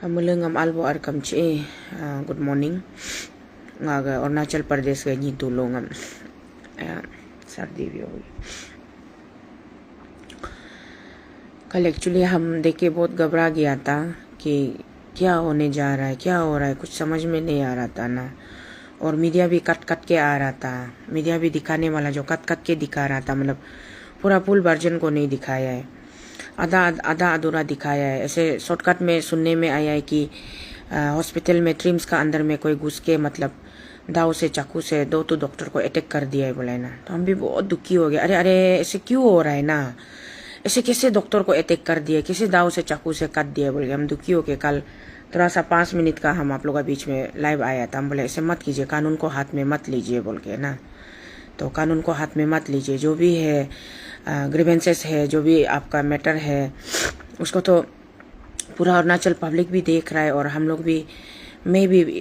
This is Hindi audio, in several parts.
Mulungam albo arkam chi good morning ngaga Arunachal Pradesh ga ni tulungam सर्दी भी होगी। कल एक्चुअली हम देख के बहुत घबरा गया था कि क्या होने जा रहा है, क्या हो रहा है, कुछ समझ में नहीं आ रहा था ना। और मीडिया भी कट कट के आ रहा था, मीडिया भी दिखाने वाला जो कट कट के दिखा रहा था, मतलब पूरा फुल वर्जन को नहीं दिखाया है, आधा अधूरा दिखाया है। ऐसे शॉर्टकट में सुनने में आया है कि हॉस्पिटल में ट्रिम्स का अंदर में कोई घुस के मतलब दाव से चाकू से दो डॉक्टर को अटैक कर दिया है बोला है ना। तो हम भी बहुत दुखी हो गए, अरे अरे ऐसे क्यों हो रहा है ना, ऐसे कैसे डॉक्टर को अटैक कर दिया, कैसे दाव से चाकू से काट दिया बोल के हम दुखी हो गए। कल थोड़ा सा 5 मिनट का हम आप लोग का बीच में लाइव आया था, हम बोले ऐसे मत कीजिए, कानून को हाथ में मत लीजिए बोल के ना। तो कानून को हाथ में मत लीजिए, जो भी है ग्रीवेंसेस है, जो भी आपका मैटर है उसको तो पूरा अरुणाचल पब्लिक भी देख रहा है। और हम लोग भी,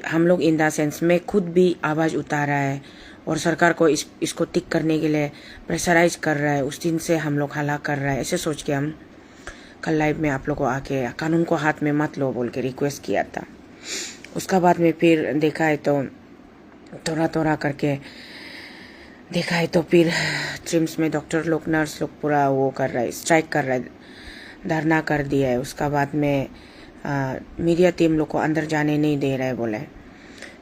हम लोग इन द सेंस में खुद भी आवाज़ उतारा है और सरकार को इसको टिक करने के लिए प्रेशराइज कर रहा है। उस दिन से हम लोग हला कर रहा है, ऐसे सोच के हम कल लाइव में आप लोग को आके कानून को हाथ में मत लो बोल के रिक्वेस्ट किया था। उसका बाद में फिर देखा है तो थोड़ा करके देखा है तो फिर ट्रिम्स में डॉक्टर लोग, नर्स लोग पूरा वो कर रहा है, स्ट्राइक कर रहा है, धरना कर दिया है। उसका बाद में मीडिया टीम लोग को अंदर जाने नहीं दे रहा है बोले।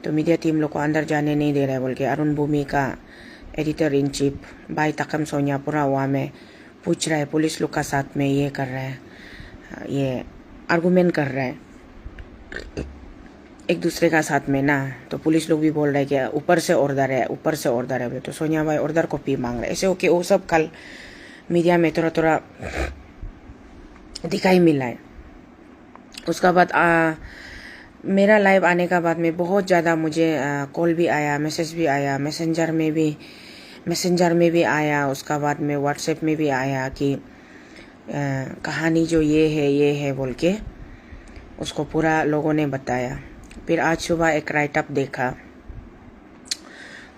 तो मीडिया टीम लोग को अंदर जाने नहीं दे रहा है बोल के अरुण भूमि का एडिटर इन चीफ भाई तकम सोनिया पूरा वहाँ में पूछ रहा है, पुलिस लोग का साथ में ये कर रहा है, ये आर्गूमेंट कर रहा है एक दूसरे का साथ में ना। तो पुलिस लोग भी बोल रहे हैं कि ऊपर से ऑर्डर है, ऊपर से ऑर्डर है। तो सोनिया भाई ऑर्डर कॉपी मांग रहे, ऐसे ओके वो सब कल मीडिया में थोड़ा दिखाई मिला है। उसका बाद मेरा लाइव आने का बाद में बहुत ज़्यादा मुझे कॉल भी आया, मैसेज भी आया, मैसेंजर में भी आया, उसका बाद में व्हाट्सएप में भी आया कि कहानी जो ये है बोल के उसको पूरा लोगों ने बताया। फिर आज सुबह एक राइट अप देखा,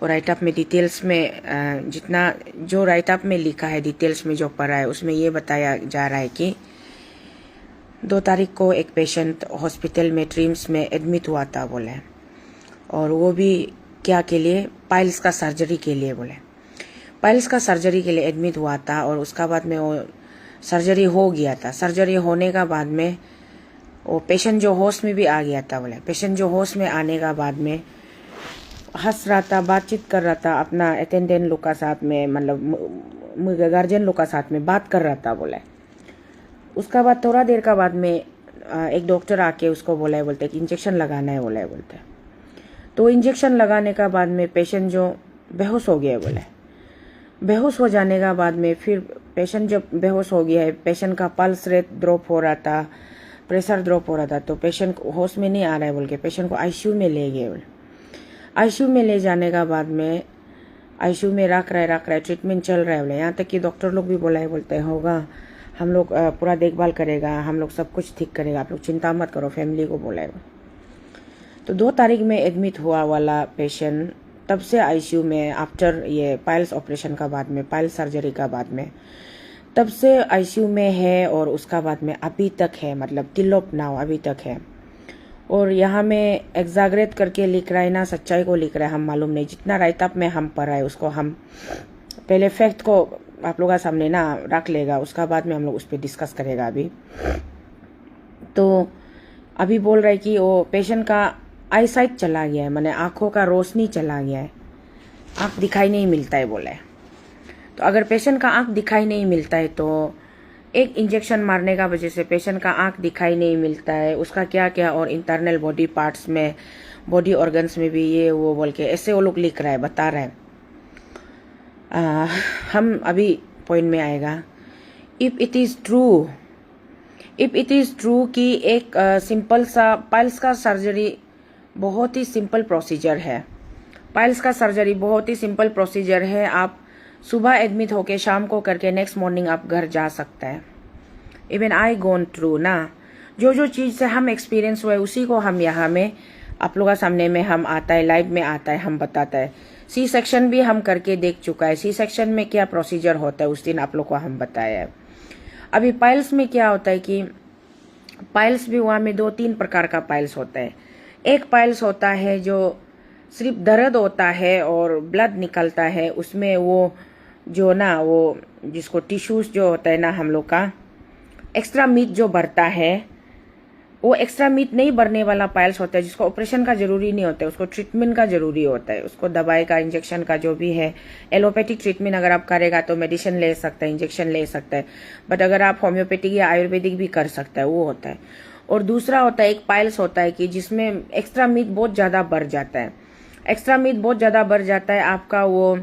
और राइट अप में डिटेल्स में जितना जो राइट अप में लिखा है, डिटेल्स में जो पढ़ा है उसमें ये बताया जा रहा है कि 2 तारीख को एक पेशेंट हॉस्पिटल में ट्रिम्स में एडमिट हुआ था बोले, और वो भी क्या के लिए, पाइल्स का सर्जरी के लिए बोले। पाइल्स का सर्जरी के लिए एडमिट हुआ था और उसका बाद में वो सर्जरी हो गया था। सर्जरी होने का बाद में वो पेशेंट जो होश में भी आ गया था बोले। पेशेंट जो होश में आने का बाद में हंस रहा था, बातचीत कर रहा था अपना अटेंडेंट लोग का साथ में, मतलब गार्जियन लोग का साथ में बात कर रहा था बोले। उसका बाद थोड़ा देर का बाद में एक डॉक्टर आके उसको बोला है, बोलते कि इंजेक्शन लगाना है बोला है बोलते। तो इंजेक्शन लगाने का बाद में पेशेंट जो बेहोश हो गया है बोले। बेहोश हो जाने का बाद में फिर पेशेंट जब बेहोश हो गया है, पेशेंट का पल्स रेट ड्रॉप हो रहा था, प्रेशर ड्रॉप हो रहा था, तो पेशेंट होश में नहीं आ रहा है बोल के पेशेंट को आईसीयू में ले गए बोले। आईसीयू में ले जाने का बाद में आईसीयू में रख रहा है, ट्रीटमेंट चल रहा है बोले। यहाँ तक कि डॉक्टर लोग भी बोला है, बोलते होगा हम लोग पूरा देखभाल करेगा, हम लोग सब कुछ ठीक करेगा, आप लोग चिंता मत करो, फैमिली को बोला है। तो 2 तारीख में एडमिट हुआ वाला पेशेंट तब से आईसीयू में, आफ्टर ये पाइल्स ऑपरेशन का बाद में, पाइल्स सर्जरी का बाद में, तब से आईसीयू में है। और उसका बाद में अभी तक है, मतलब टिल ऑफ नाउ अभी तक है। और यहाँ में एग्जागरेट करके लिख रहा है ना, सच्चाई को लिख रहा है, हम मालूम नहीं। जितना राइट अप में हम पढ़ा है उसको हम पहले फैक्ट को आप लोगों के सामने ना रख लेगा, उसका बाद में हम लोग उस पर डिस्कस करेगा अभी। तो अभी बोल रहा है कि वो पेशेंट का आई साइट चला गया है, माने आंखों का रोशनी चला गया है, आंख दिखाई नहीं मिलता है बोले। तो अगर पेशेंट का आंख दिखाई नहीं मिलता है तो एक इंजेक्शन मारने का वजह से पेशेंट का आंख दिखाई नहीं मिलता है, उसका क्या क्या और इंटरनल बॉडी पार्ट्स में, बॉडी ऑर्गन्स में भी ये वो बोल के ऐसे वो लोग लिख रहा है, बता रहा है। हम अभी पॉइंट में आएगा। इफ इट इज ट्रू कि एक सिंपल सा पाइल्स का सर्जरी बहुत ही सिंपल प्रोसीजर है, पाइल्स का सर्जरी बहुत ही सिंपल प्रोसीजर है। आप सुबह एडमिट होके शाम को करके नेक्स्ट मॉर्निंग आप घर जा सकता है। इवन आई गोन थ्रू ना, जो चीज़ से हम एक्सपीरियंस हुए उसी को हम यहाँ में आप लोगों के सामने में हम आता है, लाइव में आता है, हम बताता है। सी सेक्शन भी हम करके देख चुका है, सी सेक्शन में क्या प्रोसीजर होता है उस दिन आप लोग को हम बताया है। अभी पाइल्स में क्या होता है कि पाइल्स भी वहाँ में 2-3 प्रकार का पाइल्स होता है। एक पाइल्स होता है जो सिर्फ दर्द होता है और ब्लड निकलता है, उसमें वो जो ना वो जिसको टिश्यूज जो होता है ना हम लोग का एक्स्ट्रा मीट जो बढ़ता है, वो एक्स्ट्रा मीट नहीं बढ़ने वाला पाइल्स होता है, जिसको ऑपरेशन का जरूरी नहीं होता है, उसको ट्रीटमेंट का जरूरी होता है, उसको दवाई का इंजेक्शन का जो भी है। एलोपैथिक ट्रीटमेंट अगर आप करेगा तो मेडिसिन ले सकता है, इंजेक्शन ले सकता है, बट अगर आप होम्योपैथिक या आयुर्वेदिक भी कर सकता है, वो होता है। और दूसरा होता है एक पाइल्स होता है कि जिसमें एक्स्ट्रा मीट बहुत ज्यादा बढ़ जाता है। एक्स्ट्रा मीट बहुत ज्यादा बढ़ जाता है, आपका वो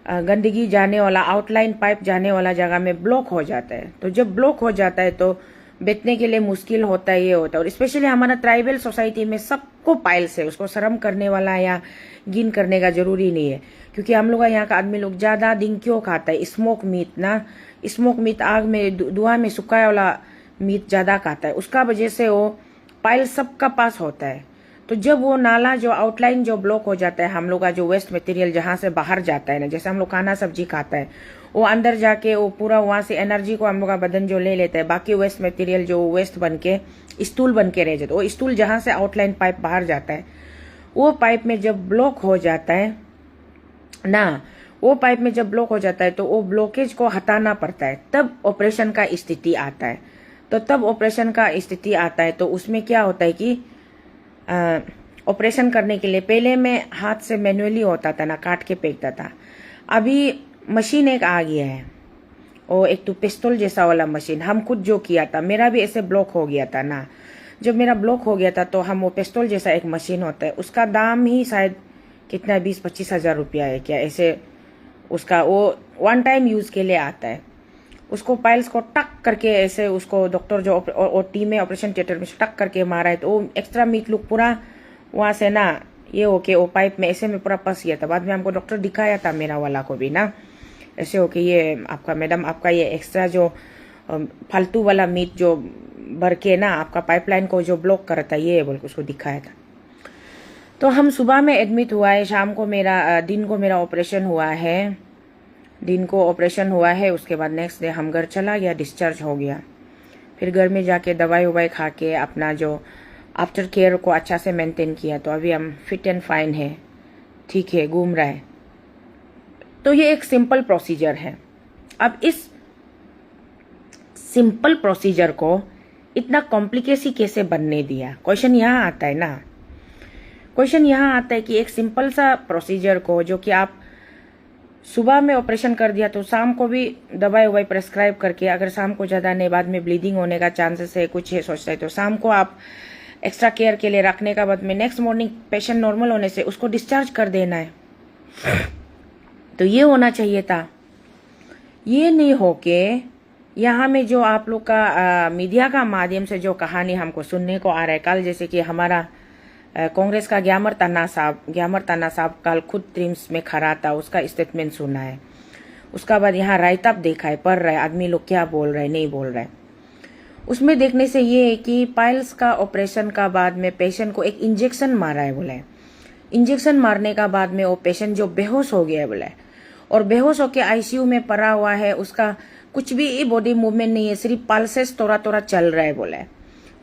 गंदगी जाने वाला आउटलाइन पाइप जाने वाला जगह में ब्लॉक हो जाता है। तो जब ब्लॉक हो जाता है तो बैठने के लिए मुश्किल होता है, ये होता है। और स्पेशली हमारा ट्राइबल सोसाइटी में सबको पाइल्स है, उसको शर्म करने वाला या गिन करने का जरूरी नहीं है, क्योंकि हम लोग यहाँ का आदमी लोग ज्यादा दिन क्यों खाता है, स्मोक मीट ना, स्मोक मीट आग में धुआं में सुखाया वाला मीट ज्यादा खाता है, उसका वजह से वो पाइल्स सबका पास होता है। तो जब वो नाला जो आउटलाइन जो ब्लॉक हो जाता है, हम लोग का जो वेस्ट मटेरियल जहां से बाहर जाता है ना, जैसे हम लोग खाना सब्जी खाता है, वो अंदर जाके वो पूरा वहां से एनर्जी को हम लोग का बदन जो ले लेता है, बाकी वेस्ट मटेरियल जो वेस्ट बन के स्टूल बन के रह जाता है, वो स्टूल जहां से आउटलाइन पाइप बाहर जाता है, वो पाइप में जब ब्लॉक हो जाता है ना, वो पाइप में जब ब्लॉक हो जाता है तो वो ब्लॉकेज को हटाना पड़ता है, तब ऑपरेशन का स्थिति आता है। तो तब ऑपरेशन का स्थिति आता है तो उसमें क्या होता है कि ऑपरेशन करने के लिए पहले में हाथ से मैनुअली होता था ना, काट के फेंकता था। अभी मशीन एक आ गया है, और एक तो पिस्तौल जैसा वाला मशीन, हम खुद जो किया था, मेरा भी ऐसे ब्लॉक हो गया था ना, जब मेरा ब्लॉक हो गया था तो हम वो पिस्तौल जैसा एक मशीन होता है, उसका दाम ही शायद कितना 20-25 हजार रुपया है क्या ऐसे, उसका वो वन टाइम यूज के लिए आता है। उसको पाइल्स को टक करके ऐसे उसको डॉक्टर जो ओटी में ऑपरेशन थिएटर में टक करके मारा है, तो वो एक्स्ट्रा मीट लुक पूरा वहां से ना ये होके वो पाइप में ऐसे में पूरा फंस गया था। बाद में हमको डॉक्टर दिखाया था मेरा वाला को भी ना, ऐसे होके ये आपका मैडम आपका ये एक्स्ट्रा जो फालतू वाला मीट जो भर के ना आपका पाइपलाइन को जो ब्लॉक करता है, ये बोल के उसको दिखाया था। तो हम सुबह में एडमिट हुआ है, शाम को मेरा दिन को मेरा ऑपरेशन हुआ है, दिन को ऑपरेशन हुआ है, उसके बाद नेक्स्ट डे हम घर चला गया, डिस्चार्ज हो गया। फिर घर में जाके दवाई ववाई खा के अपना जो आफ्टर केयर को अच्छा से मेंटेन किया, तो अभी हम फिट एंड फाइन है, ठीक है, घूम रहा है। तो ये एक सिंपल प्रोसीजर है। अब इस सिंपल प्रोसीजर को इतना कॉम्प्लिकेसी कैसे बनने दिया, क्वेश्चन यहाँ आता है ना। क्वेश्चन यहाँ आता है कि एक सिंपल सा प्रोसीजर को जो कि आप सुबह में ऑपरेशन कर दिया तो शाम को भी दवाई ववाई प्रेस्क्राइब करके, अगर शाम को ज्यादा नहीं, बाद में ब्लीडिंग होने का चांसेस है, कुछ है सोचता है, तो शाम को आप एक्स्ट्रा केयर के लिए रखने का बाद में नेक्स्ट मॉर्निंग पेशेंट नॉर्मल होने से उसको डिस्चार्ज कर देना है। तो ये होना चाहिए था। ये नहीं होके यहाँ में जो आप लोग का मीडिया का माध्यम से जो कहानी हमको सुनने को आ रहा है, कल जैसे कि हमारा कांग्रेस का ग्यामर ताना साहब कल खुद ट्रिम्स में खड़ा था, उसका स्टेटमेंट सुना है। उसका बाद यहाँ राइट अप देखा है, पढ़ रहा है आदमी लोग क्या बोल रहे हैं नहीं बोल रहे हैं। उसमें देखने से ये है कि पाइल्स का ऑपरेशन का बाद में पेशेंट को एक इंजेक्शन मारा है बोले, इंजेक्शन मारने का बाद में वो पेशेंट जो बेहोश हो गया है बोले, और बेहोश होकर आईसीयू में पड़ा हुआ है, उसका कुछ भी बॉडी मूवमेंट नहीं है, सिर्फ पल्सेस थोड़ा थोड़ा चल रहा है बोले।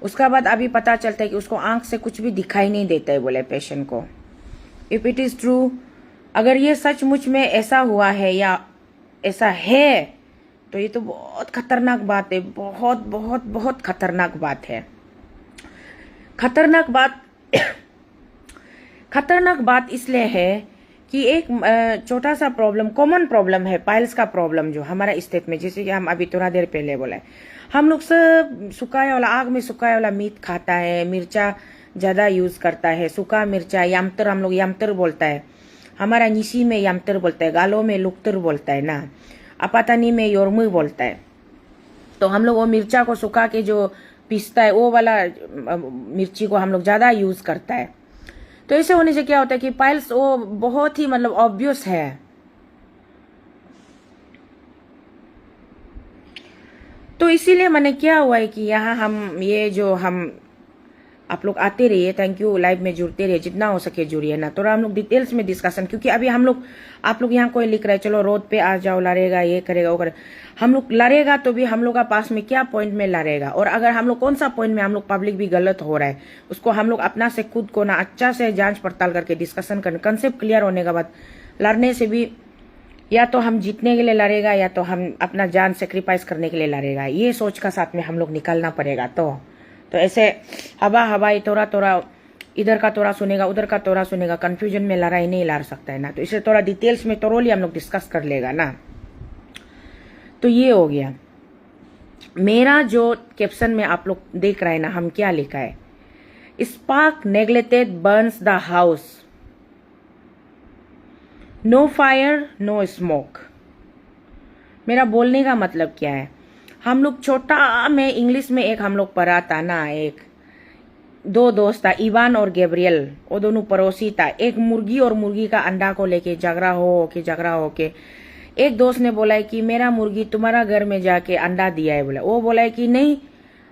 उसका बाद अभी पता चलता है कि उसको आंख से कुछ भी दिखाई नहीं देता है बोले पेशेंट को। इफ इट इज ट्रू, अगर ये सचमुच में ऐसा हुआ है या ऐसा है, तो ये तो बहुत खतरनाक बात है, बहुत बहुत बहुत खतरनाक बात है। खतरनाक बात इसलिए है कि एक छोटा सा प्रॉब्लम, कॉमन प्रॉब्लम है पाइल्स का प्रॉब्लम जो हमारा स्टेट में, जैसे कि हम अभी थोड़ा देर पहले बोला है, हम लोग सब सुखाया वाला आग में सुखाया वाला मीट खाता है, मिर्चा ज्यादा यूज करता है, सूखा मिर्चा, यमतर, हम लोग यमतर बोलता है, हमारा निशी में यमतर बोलता है, गालो में लुकतर बोलता है ना, अपातानी में योरमुई बोलता है। तो हम लोग वो मिर्चा को सुखा के जो पीसता है, वो वाला मिर्ची को हम लोग ज्यादा यूज करता है। तो ऐसे होने से क्या होता है कि पाइल्स वो बहुत ही मतलब ऑब्वियस है। तो इसीलिए मैंने क्या हुआ है कि यहाँ हम ये जो हम आप लोग आते रहिए, थैंक यू, लाइव में जुड़ते रहिए, जितना हो सके जुड़िए ना। थोड़ा हम लोग डिटेल्स में डिस्कशन, क्योंकि अभी हम लोग, आप लोग यहाँ कोई लिख रहे हैं चलो रोड पे आ जाओ, लड़ेगा, ये करेगा, वो करेगा। हम लोग लड़ेगा तो भी हम लोग का पास में क्या पॉइंट में लड़ेगा, और अगर हम लोग कौन सा पॉइंट में हम लोग पब्लिक भी गलत हो रहा है, उसको हम लोग अपना से खुद को ना अच्छा से जांच पड़ताल करके डिस्कशन करने, कंसेप्ट क्लियर होने के बाद लड़ने से भी, या तो हम जीतने के लिए लड़ेगा या तो हम अपना जान सेक्रीफाइस करने के लिए लड़ेगा, ये सोच का साथ में हम लोग निकलना पड़ेगा। तो ऐसे हवाई थोड़ा थोड़ा इधर का थोड़ा सुनेगा, उधर का थोड़ा सुनेगा, कंफ्यूजन में लड़ाई नहीं लड़ सकता है ना। तो इसे थोड़ा डिटेल्स में थोरोली हम लोग डिस्कस कर लेगा ना। तो ये हो गया मेरा जो कैप्शन में आप लोग देख रहे हैं ना, हम क्या लिखा है, spark neglected burns the house, no fire no smoke. मेरा बोलने का मतलब क्या है, हम लोग छोटा में इंग्लिश में एक हम लोग पढ़ा था ना, एक दो दोस्त था, इवान और गैब्रियल, वो दोनों पड़ोसी था। एक मुर्गी और मुर्गी का अंडा को लेके झगड़ा हो के एक दोस्त ने बोला है कि मेरा मुर्गी तुम्हारा घर में जाके अंडा दिया है, बोला। वो बोला है कि नहीं,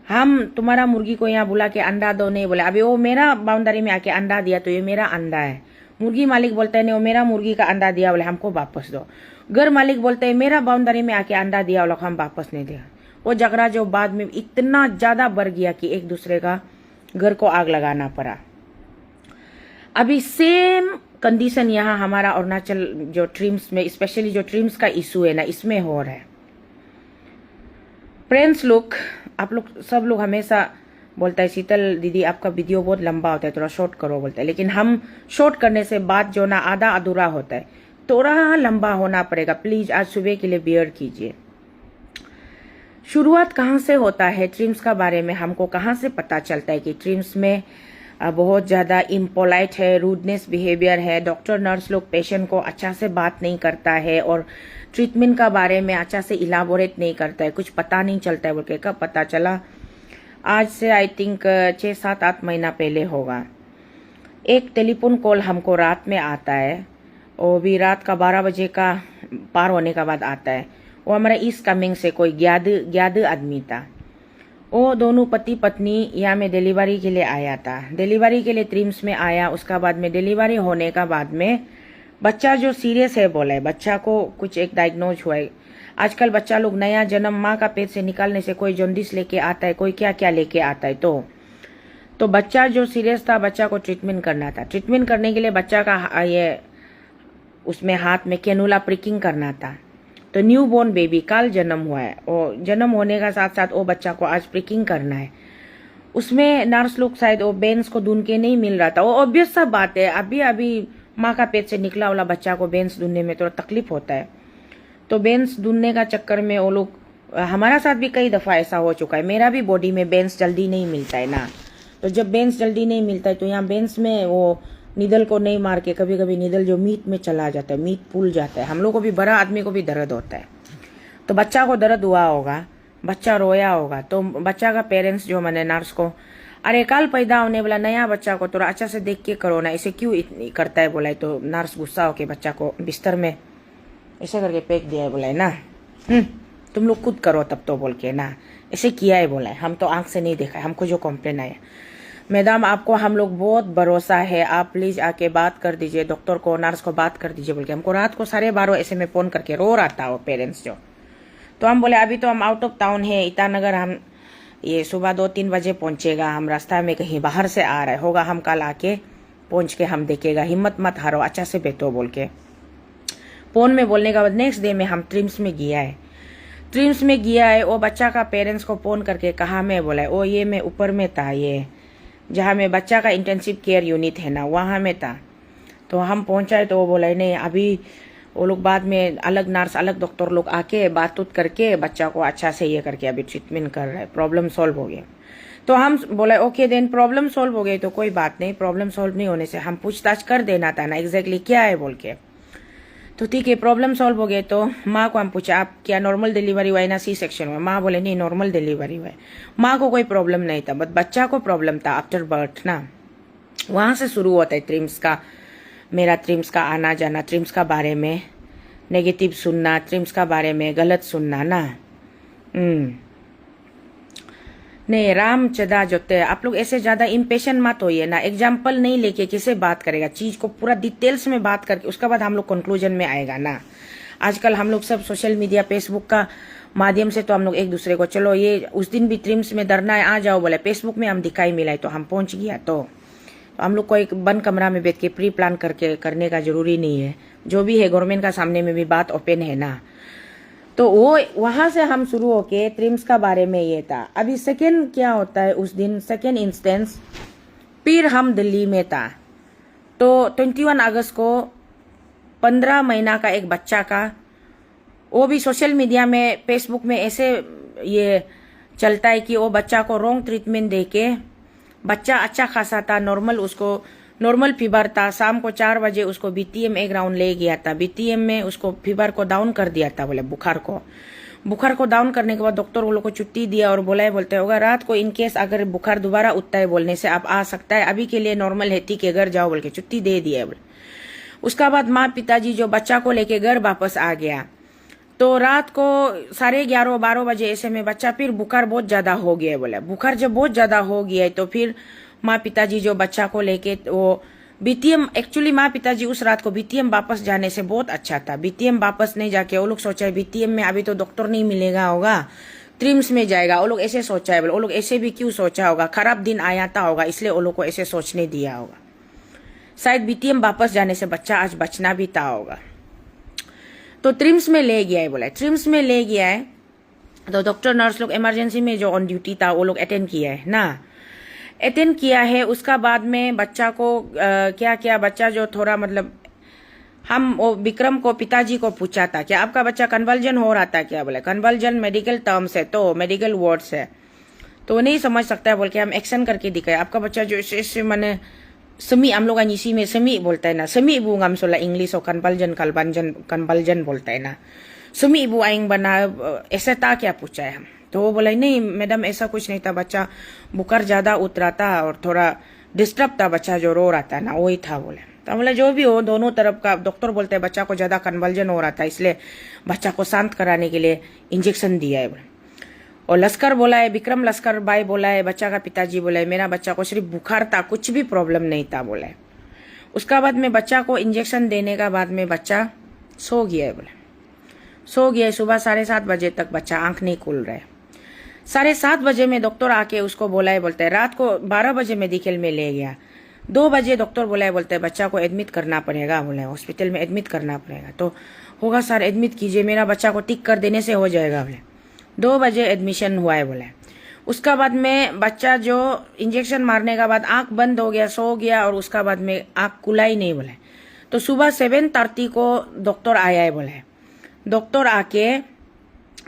हम तुम्हारा मुर्गी को यहाँ बुला के अंडा दो, नहीं बोला अभी वो मेरा बाउंड्री में आके अंडा दिया तो ये मेरा अंडा है। मुर्गी मालिक बोलता है नहीं, वो मेरा मुर्गी का अंडा दिया, बोले हमको वापस दो। घर मालिक बोलते है मेरा बाउंड्री में आके अंडा दिया, बोला हम वापस नहीं दिया। वो झगड़ा जो बाद में इतना ज्यादा बढ़ गया कि एक दूसरे का घर को आग लगाना पड़ा। अभी सेम कंडीशन यहाँ हमारा अरुणाचल जो ट्रिम्स में, स्पेशली जो ट्रिम्स का इशू है ना, इसमें हो रहा है। फ्रेंड्स लोग, आप लोग सब लोग हमेशा बोलता है शीतल दीदी आपका वीडियो बहुत लंबा होता है, थोड़ा शॉर्ट करो, बोलता है। लेकिन हम शॉर्ट करने से बात जो ना आधा अधूरा होता है, थोड़ा लंबा होना पड़ेगा। प्लीज आज सुबह के लिए बियर कीजिए। शुरुआत कहाँ से होता है ट्रिम्स का बारे में, हमको कहाँ से पता चलता है कि ट्रिम्स में बहुत ज़्यादा इम्पोलाइट है, रूडनेस बिहेवियर है, डॉक्टर नर्स लोग पेशेंट को अच्छा से बात नहीं करता है और ट्रीटमेंट का बारे में अच्छा से इलाबोरेट नहीं करता है, कुछ पता नहीं चलता है। बोल के कब पता चला, आज से आई थिंक 6-7-8 महीना पहले होगा। एक टेलीफोन कॉल हमको रात में आता है, वो भी रात का 12 बजे का पार होने का बाद आता है। वो हमारा ईस्ट कमिंग से कोई ज्ञाद आदमी था। वो दोनों पति पत्नी यहाँ में डिलीवरी के लिए आया था। डिलीवरी के लिए ट्रिम्स में आया, उसका बाद में डिलीवरी होने का बाद में बच्चा जो सीरियस है बोला है, बच्चा को कुछ एक डायग्नोज हुआ है। आजकल बच्चा लोग नया जन्म माँ का पेट से निकालने से कोई जॉन्डिस लेके आता है, कोई क्या क्या लेके आता है। तो बच्चा जो सीरियस था, बच्चा को ट्रीटमेंट करना था। ट्रीटमेंट करने के लिए बच्चा का ये उसमें हाथ में कैनुला प्रिकिंग करना था। तो न्यू बोर्न बेबी कल जन्म हुआ है, और जन्म होने का साथ साथ वो बच्चा को आज प्रिकिंग करना है। उसमें नर्स लोग शायद वो बेंस को ढूंढ के नहीं मिल रहा था। वो ऑब्वियस सा बात है, अभी माँ का पेट से निकला वाला बच्चा को बेंस ढूंढने में थोड़ा तकलीफ होता है। तो बेंस ढूंढने का चक्कर में वो लोग, हमारा साथ भी कई दफा ऐसा हो चुका है, मेरा भी बॉडी में बेंस जल्दी नहीं मिलता है ना। तो जब बेंस जल्दी नहीं मिलता है तो यहाँ बेंस में वो निडल को नहीं मार के, कभी कभी निडल जो मीट में चला जाता है, मीट फूल जाता है। हम लोग को भी, बड़ा आदमी को भी दर्द होता है। तो बच्चा को दर्द हुआ होगा, बच्चा रोया होगा। तो बच्चा का पेरेंट्स जो मैंने नर्स को, अरे कल पैदा होने वाला नया बच्चा को थोड़ा अच्छा से देख के करो ना, इसे क्यों इतनी करता है बोला है। तो नर्स गुस्सा होके बच्चा को बिस्तर में ऐसे करके फेंक दिया है, बोला है ना, तुम लोग खुद करो तब तो, बोल के ना ऐसे किया है, बोला है। हम तो आंख से नहीं देखा है, हमको जो कंप्लेन आया। मैडम आपको हम लोग बहुत भरोसा है, आप प्लीज आके बात कर दीजिए, डॉक्टर को नर्स को बात कर दीजिए, बोल के हमको रात को 12:30 ऐसे में फोन करके रो रहा था वो पेरेंट्स जो। तो हम बोले अभी तो हम आउट ऑफ टाउन है ईटानगर, हम ये सुबह 2-3 बजे पहुंचेगा, हम रास्ता में कहीं बाहर से आ रहे होगा, हम कल आके पहुंच के हम देखेगा, हिम्मत मत हारो, अच्छा से बैठो, बोल के फोन में बोलने का बाद नेक्स्ट डे में हम ट्रिम्स में गया है। वो बच्चा का पेरेंट्स को फोन करके कहा, मैं बोला ओ ये मैं ऊपर में था, ये जहाँ में बच्चा का इंटेंसिव केयर यूनिट है ना, वहाँ में था। तो हम पहुंचाए तो वो बोला नहीं, अभी वो लोग बाद में अलग नर्स अलग डॉक्टर लोग आके बात उत करके बच्चा को अच्छा से ये करके अभी ट्रीटमेंट कर रहा है, प्रॉब्लम सॉल्व हो गया। तो हम बोला ओके देन, प्रॉब्लम सॉल्व हो गई तो कोई बात नहीं, प्रॉब्लम सॉल्व नहीं होने से हम पूछताछ कर देना था ना एग्जैक्टली क्या है बोल के। तो ठीक है, प्रॉब्लम सॉल्व हो गए। तो माँ को हम पूछा आप क्या नॉर्मल डिलीवरी हुआ है ना सी सेक्शन हुआ? माँ बोले नहीं नॉर्मल डिलीवरी हुआ है। माँ को कोई प्रॉब्लम नहीं था, बट बच्चा को प्रॉब्लम था आफ्टर बर्थ ना। वहां से शुरू होता है ट्रिम्स का, मेरा ट्रिम्स का आना जाना, ट्रिम्स का बारे में नेगेटिव सुनना, ट्रिम्स का बारे में गलत सुनना ना। नहीं, राम चदा जोते, आप लोग ऐसे ज्यादा इम्पेशेंट मत होइए ना। एग्जाम्पल नहीं लेके किसे बात करेगा, चीज को पूरा डिटेल्स में बात करके उसके बाद हम लोग कंक्लूजन में आएगा ना। आजकल हम लोग सब सोशल मीडिया फेसबुक का माध्यम से तो हम लोग एक दूसरे को, चलो ये उस दिन भी ट्रिम्स में धरना है आ जाओ बोले, फेसबुक में हम दिखाई मिला तो हम पहुंच गया। तो हम लोग को एक बंद कमरा में बैठ के प्री प्लान करके करने का जरूरी नहीं है। जो भी है गवर्नमेंट का सामने में भी बात ओपन है ना। तो वो वहां से हम शुरू होके ट्रिम्स का बारे में ये था। अभी सेकेंड क्या होता है उस दिन, सेकेंड इंस्टेंस फिर हम दिल्ली में था। तो 21 अगस्त को 15 महीना का एक बच्चा का, वो भी सोशल मीडिया में फेसबुक में ऐसे ये चलता है कि वो बच्चा को रॉन्ग ट्रीटमेंट देके, बच्चा अच्छा खासा था, नॉर्मल, उसको नॉर्मल फीवर था। शाम को 4 बजे उसको बीटीएम एक राउंड ले गया था। बीटीएम में उसको फीवर को डाउन कर दिया था, बोले बुखार को डाउन करने के बाद डॉक्टर वो लोग को छुट्टी दिया और बोला है, बोलते होगा रात को इनकेस अगर बुखार दोबारा उठता है बोलने से आप आ सकता है, अभी के लिए नॉर्मल है, ठीक है घर जाओ बोल के छुट्टी दे दिया। उसका बाद माँ पिताजी जो बच्चा को लेके घर वापस आ गया। तो रात को 11:30-12 बजे ऐसे में बच्चा फिर बुखार बहुत ज्यादा हो गया है। बोला बुखार जब बहुत ज्यादा हो गया है तो फिर माँ पिताजी जो बच्चा को लेके वो बीटीएम, एक्चुअली माँ पिताजी उस रात को बीटीएम वापस जाने से बहुत अच्छा था। बीटीएम वापस नहीं जाके वो लोग सोचा है बीटीएम में अभी तो डॉक्टर नहीं मिलेगा होगा, ट्रिम्स में जाएगा, वो लोग ऐसे सोचा है। बोले वो लोग ऐसे भी क्यों सोचा होगा, खराब दिन आया था होगा इसलिए वो लोग को ऐसे सोचने दिया होगा। शायद बीटीएम वापस जाने से बच्चा आज बचना भी था होगा। तो ट्रिम्स में ले गया है, बोला ट्रिम्स में ले गया है। तो डॉक्टर नर्स लोग इमरजेंसी में जो ऑन ड्यूटी था वो लोग अटेंड किया है ना, अटेंड किया है। उसका बाद में बच्चा को क्या क्या, बच्चा जो थोड़ा मतलब हम वो विक्रम को पिताजी को पूछा था क्या आपका बच्चा कन्वल्जन हो रहा था क्या, बोले कन्वल्जन मेडिकल टर्म्स है तो मेडिकल वर्ड्स है तो नहीं समझ सकता है, बोल के हम एक्शन करके दिखाए। आपका बच्चा जो ऐसे मैंने semi, हम लोग इसी में semi बोलता है ना, semi ibu ngam sola English और कन्वल्जन बोलता है ना, semi ibu आइंग बना, ऐसा था क्या पूछा है हम। तो वो बोला नहीं मैडम ऐसा कुछ नहीं था, बच्चा बुखार ज्यादा उतरा था और थोड़ा डिस्टर्ब था, बच्चा जो रो रहा था ना वही था। बोले तो बोला जो भी हो, दोनों तरफ का डॉक्टर बोलते हैं बच्चा को ज्यादा कन्वल्जन हो रहा था इसलिए बच्चा को शांत कराने के लिए इंजेक्शन दिया है। और लश्कर बोला है, विक्रम लश्कर भाई बोला है, बच्चा का पिताजी बोला है मेरा बच्चा को सिर्फ बुखार था, कुछ भी प्रॉब्लम नहीं था बोला है। उसका बाद में बच्चा को इंजेक्शन देने का बाद में बच्चा सो गया है, बोले सो गया है। सुबह 7:30 बजे तक बच्चा आंख नहीं खुल रहा है। 7:30 बजे में डॉक्टर आके उसको बोला है, बोलते है रात को 12 बजे मेडिकल में ले गया। 2 बजे डॉक्टर बोला है, बोलते है बच्चा को एडमिट करना पड़ेगा, बोले हॉस्पिटल में एडमिट करना पड़ेगा। तो होगा सर एडमिट कीजिए, मेरा बच्चा को टिक कर देने से हो जाएगा। बोले 2 बजे एडमिशन हुआ है। बोले उसका बाद में बच्चा जो इंजेक्शन मारने का बाद आंख बंद हो गया, सो गया और उसका बाद में आंख खुला ही नहीं। बोले तो सुबह 7:30 को डॉक्टर आया है। बोले डॉक्टर आके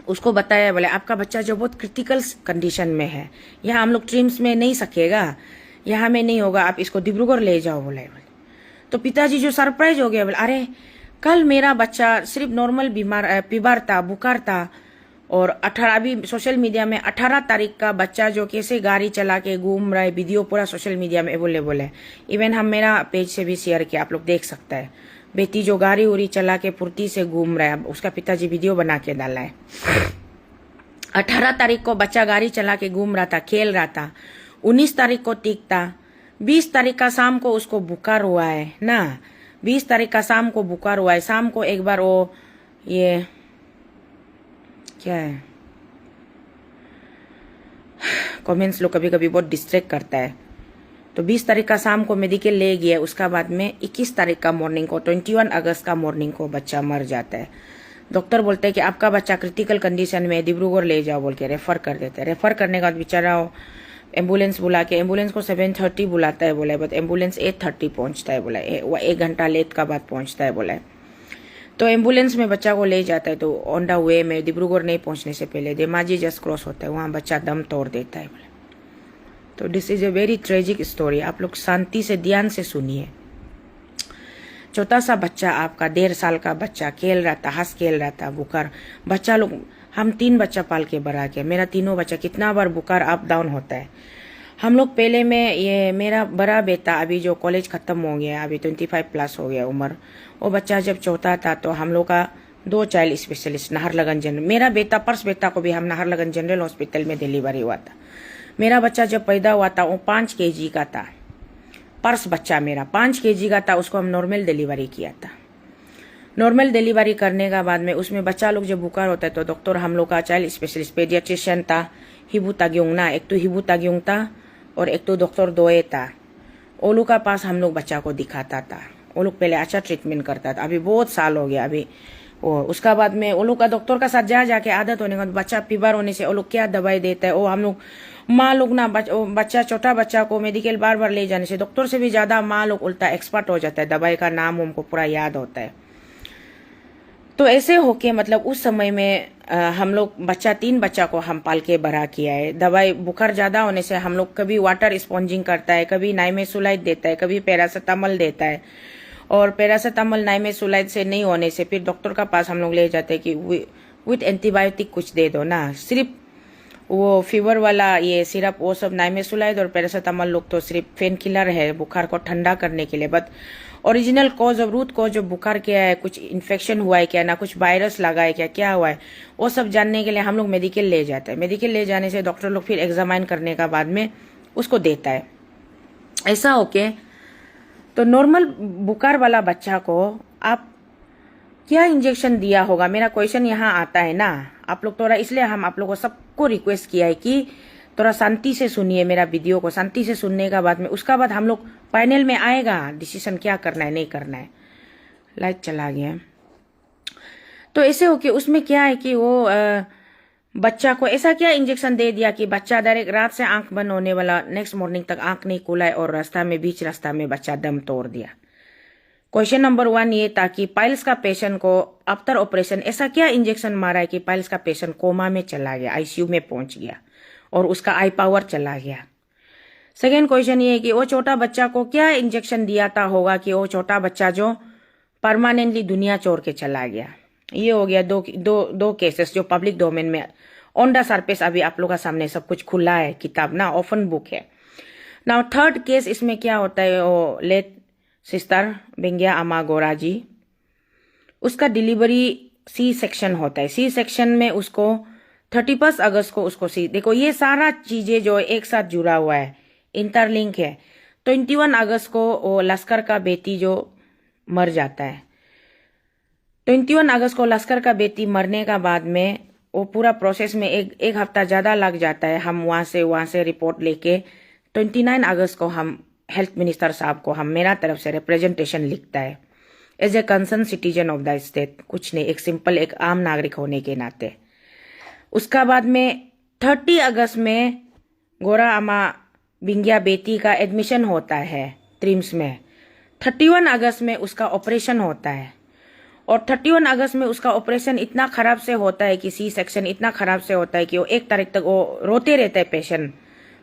उसको बताया, बोले आपका बच्चा जो बहुत क्रिटिकल कंडीशन में है, यहाँ हम लोग ट्रिम्स में नहीं सकेगा, यहाँ में नहीं होगा, आप इसको डिब्रूगढ़ ले जाओ। बोले तो पिताजी जो सरप्राइज हो गया, बोले अरे कल मेरा बच्चा सिर्फ नॉर्मल फीवर था, बुखार था और 18 भी सोशल मीडिया में 18 तारीख का बच्चा जो कैसे गाड़ी चला के घूम रहा है, वीडियो पूरा सोशल मीडिया में अवेलेबल है। इवन हम मेरा पेज से भी शेयर किया, आप लोग देख सकते हैं। बेटी जो गाड़ी उड़ी चला के फुर्ती से घूम रहा है, उसका पिताजी वीडियो बना के डाला है। 18 तारीख को बच्चा गाड़ी चला के घूम रहा था, खेल रहा था। 19 तारीख को ठीक था। 20 तारीख का शाम को उसको बुखार हुआ है ना, 20 तारीख का शाम को बुखार हुआ है। शाम को एक बार वो ये क्या है, कमेंट्स लोग कभी कभी बहुत डिस्ट्रैक्ट करता है। तो 20 तारीख का शाम को मेडिकल ले गया। उसका बाद में 21 तारीख का मॉर्निंग को, 21 अगस्त का मॉर्निंग को बच्चा मर जाता है। डॉक्टर बोलते हैं कि आपका बच्चा क्रिटिकल कंडीशन में, डिब्रूगढ़ ले जाओ बोल के रेफर कर देते हैं। रेफर करने का बाद बेचारा एम्बुलेंस बुला के, एम्बुलेंस को 7:30 बुलाता है बोला, बट एम्बुलेंस 8:30 पहुंचता है बोला, 1 घंटा लेट का बाद पहुंचता है बोला। तो एम्बुलेंस में बच्चा को ले जाता है। तो ऑन द वे में डिब्रूगढ़ नहीं पहुंचने से पहले धेमाजी जस्ट क्रॉस होता है, वहां बच्चा दम तोड़ देता है बोले। तो this is a very tragic story, आप लोग शांति से ध्यान से सुनिए। छोटा सा बच्चा आपका 1.5 साल का बच्चा खेल रहा था, हंस खेल रहा था, बुखार। बच्चा लोग, हम 3 बच्चा पाल के बड़ा किया, मेरा तीनों बच्चा कितना बार बुखार अप डाउन होता है। हम लोग पहले में, ये मेरा बड़ा बेटा अभी जो कॉलेज खत्म हो गया, अभी 25+ हो गया उम्र, वो बच्चा जब छोटा था तो हम लोग का 2 चाइल्ड स्पेशलिस्ट नाहरलगन जनरल, मेरा बेटा पर्स बेटा को भी हम नाहरलगन जनरल हॉस्पिटल में डिलीवरी हुआ था। मेरा बच्चा जब पैदा हुआ था वो 5 kg का था। पर्स बच्चा मेरा 5 kg का था, उसको हम नॉर्मल डिलीवरी किया था। नॉर्मल डिलीवरी करने का बाद में उसमें बच्चा लोग जब बुखार होता है तो डॉक्टर हम लोग का चाइल्ड स्पेशलिस्ट पेडियाट्रिशियन था, हिबू ताग्योंग ना, एक तो हिबू ताग्योंग था और एक तो डॉक्टर दोए था। ओलू का पास हम लोग बच्चा को दिखाता था। वो लोग पहले अच्छा ट्रीटमेंट करता था। अभी बहुत साल हो गया अभी वो। उसका बाद में वो लोग का डॉक्टर का साथ जा जाके आदत होने के बाद बच्चा फीवर होने से वो लोग क्या दवाई देता है, वो हम लोग माँ लोग ना बच्चा छोटा बच्चा को मेडिकल बार बार ले जाने से डॉक्टर से भी ज्यादा माँ लोग उल्टा एक्सपर्ट हो जाता है, दवाई का नाम उनको पूरा याद होता है। तो ऐसे होके मतलब उस समय में हम लोग 3 बच्चा को हम पाल के बड़ा किया है। दवाई बुखार ज्यादा होने से हम लोग कभी वाटर स्पॉन्जिंग करता है, कभी नाइमेसुलाइड देता है, कभी पैरासिटामोल देता है। और पैरासिटामोल नाइमेसुलाइड से नहीं होने से फिर डॉक्टर का पास हम लोग ले जाते हैं कि विथ एंटीबायोटिक कुछ दे दो ना। सिर्फ वो फीवर वाला ये सिरप वो सब नाइमेसुलाइड और पैरासिटामोल लोग तो सिर्फ पेन किलर है बुखार को ठंडा करने के लिए। बट ओरिजिनल कॉज और रूट कॉज जो बुखार क्या है, कुछ इन्फेक्शन हुआ है क्या, ना कुछ वायरस लगा है क्या हुआ है, वो सब जानने के लिए हम लोग मेडिकल ले जाते हैं। मेडिकल ले जाने से डॉक्टर लोग फिर एग्जामाइन करने का बाद में उसको देता है। ऐसा होके तो नॉर्मल बुखार वाला बच्चा को आप क्या इंजेक्शन दिया होगा, मेरा क्वेश्चन यहाँ आता है ना आप लोग थोड़ा। इसलिए हम आप लोगों को सबको रिक्वेस्ट किया है कि थोड़ा शांति से सुनिए मेरा वीडियो को। शांति से सुनने का बाद में उसका बाद हम लोग फाइनल में आएगा डिसीजन क्या करना है नहीं करना है। लाइट चला गया। तो ऐसे हो कि उसमें क्या है कि वो बच्चा को ऐसा क्या इंजेक्शन दे दिया कि बच्चा डायरेक्ट रात से आंख बंद होने वाला, नेक्स्ट मॉर्निंग तक आंख नहीं खुला है और रास्ता में बीच रास्ता में बच्चा दम तोड़ दिया। क्वेश्चन नंबर 1 ये था कि पाइल्स का पेशेंट को आफ्टर ऑपरेशन ऐसा क्या इंजेक्शन मारा है कि पाइल्स का पेशेंट कोमा में चला गया, आईसीयू में पहुंच गया और उसका आई पावर चला गया। सेकेंड क्वेश्चन ये है कि वो छोटा बच्चा को क्या इंजेक्शन दिया था होगा कि वो छोटा बच्चा जो परमानेंटली दुनिया छोड़ के चला गया। ये हो गया दो केसेस जो पब्लिक डोमेन में ऑन द सरफेस अभी आप लोगों का सामने सब कुछ खुला है, किताब ना ओपन बुक है। नाउ थर्ड केस इसमें क्या होता है, वो लेट सिस्टर बेंगिया अमा गोरा जी, उसका डिलीवरी सी सेक्शन होता है। सी सेक्शन में उसको 31 अगस्त को उसको देखो ये सारा चीजें जो एक साथ जुड़ा हुआ है, इंटरलिंक है। 21 अगस्त को वो लश्कर का बेटी जो मर जाता है। 21 अगस्त को लश्कर का बेटी मरने का बाद में वो पूरा प्रोसेस में एक हफ्ता ज्यादा लग जाता है। हम वहां से रिपोर्ट लेके 29 अगस्त को हम हेल्थ मिनिस्टर साहब को हम मेरा तरफ से रिप्रेजेंटेशन लिखता है as a concern citizen of the state, कुछ नहीं, एक सिंपल एक आम नागरिक होने के नाते। उसका बाद में 30 अगस्त में गोरा अमा बिंगिया बेटी का एडमिशन होता है ट्रिम्स में। 31 अगस्त में उसका ऑपरेशन होता है और 31 अगस्त में उसका ऑपरेशन इतना खराब से होता है कि सी सेक्शन इतना खराब से होता है कि वो 1 तारीख तक वो रोते रहता है पेशेंट,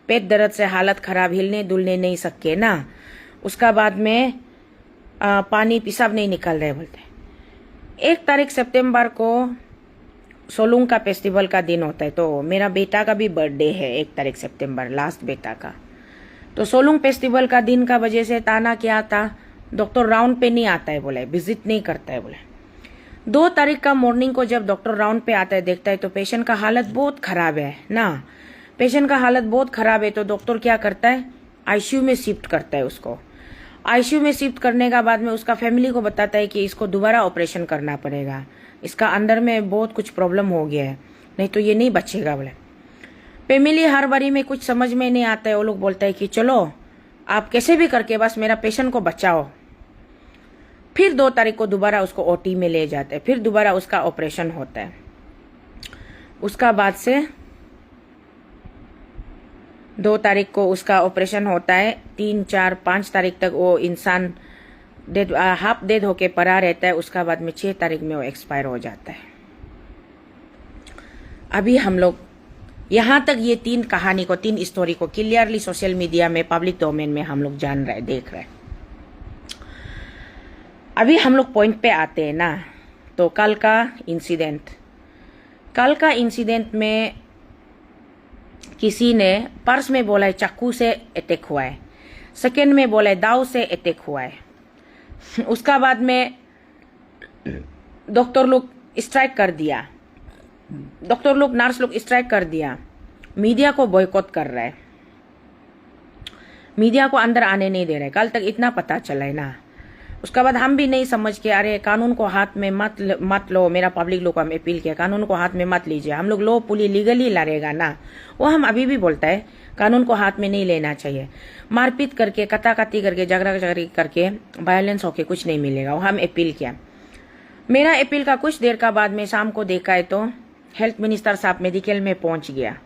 पेट दर्द से हालत खराब, हिलने डुलने नहीं सके ना। उसका बाद में पानी पेशाब नहीं निकल रहे बोलते। 1 तारीख सितंबर को सोलुंग का फेस्टिवल का दिन होता है, तो मेरा बेटा का भी बर्थडे है 1 तारीख सितंबर, लास्ट बेटा का। तो सोलुंग फेस्टिवल का दिन का वजह से ताना क्या था, डॉक्टर राउंड पे नहीं आता है बोले, विजिट नहीं करता है बोले। 2 तारीख का मॉर्निंग को जब डॉक्टर राउंड पे आता है देखता है तो पेशेंट का हालत बहुत खराब है ना। पेशेंट का हालत बहुत खराब है तो डॉक्टर क्या करता है, आईसीयू में शिफ्ट करता है उसको। आईसीयू में शिफ्ट करने का बाद में उसका फैमिली को बताता है कि इसको दोबारा ऑपरेशन करना पड़ेगा, इसका अंदर में बहुत कुछ प्रॉब्लम हो गया है, नहीं तो ये नहीं बचेगा बोले। फैमिली हर बारी में कुछ समझ में नहीं आता है, वो लोग बोलता है कि चलो आप कैसे भी करके बस मेरा पेशेंट को बचाओ। फिर 2 तारीख को दोबारा उसको ओटी में ले जाते हैं, फिर दोबारा उसका ऑपरेशन होता है। उसका बाद से 2 तारीख को उसका ऑपरेशन होता है, 3, 4, 5 तारीख तक वो इंसान हाफ डेड होके पड़ा रहता है। उसका बाद में 6 तारीख में वो एक्सपायर हो जाता है। अभी हम लोग यहाँ तक ये 3 कहानी को, 3 स्टोरी को क्लियरली सोशल मीडिया में पब्लिक डोमेन में हम लोग जान रहे, देख रहे। अभी हम लोग पॉइंट पे आते हैं ना। तो कल का इंसिडेंट में किसी ने पर्स में बोला है चाकू से अटैक हुआ है, सेकेंड में बोला है दाव से अटैक हुआ है। उसका बाद में डॉक्टर लोग स्ट्राइक कर दिया, डॉक्टर लोग नर्स लोग स्ट्राइक कर दिया, मीडिया को बॉयकॉट कर रहा है, मीडिया को अंदर आने नहीं दे रहा है। कल तक इतना पता चला है ना। उसके बाद हम भी नहीं समझ के अरे कानून को हाथ में मत लो। मेरा पब्लिक लोग को हम अपील किया, कानून को हाथ में मत लीजिए। हम लोग लो पुलिस लीगली लड़ेगा ना। वो हम अभी भी बोलता है कानून को हाथ में नहीं लेना चाहिए। मारपीट करके, कताकती करके, झगड़ा करके, वायलेंस होके कुछ नहीं मिलेगा। वो हम अपील किया। मेरा अपील का कुछ देर का बाद में शाम को देखा है तो हेल्थ मिनिस्टर साहब मेडिकल में पहुंच गया।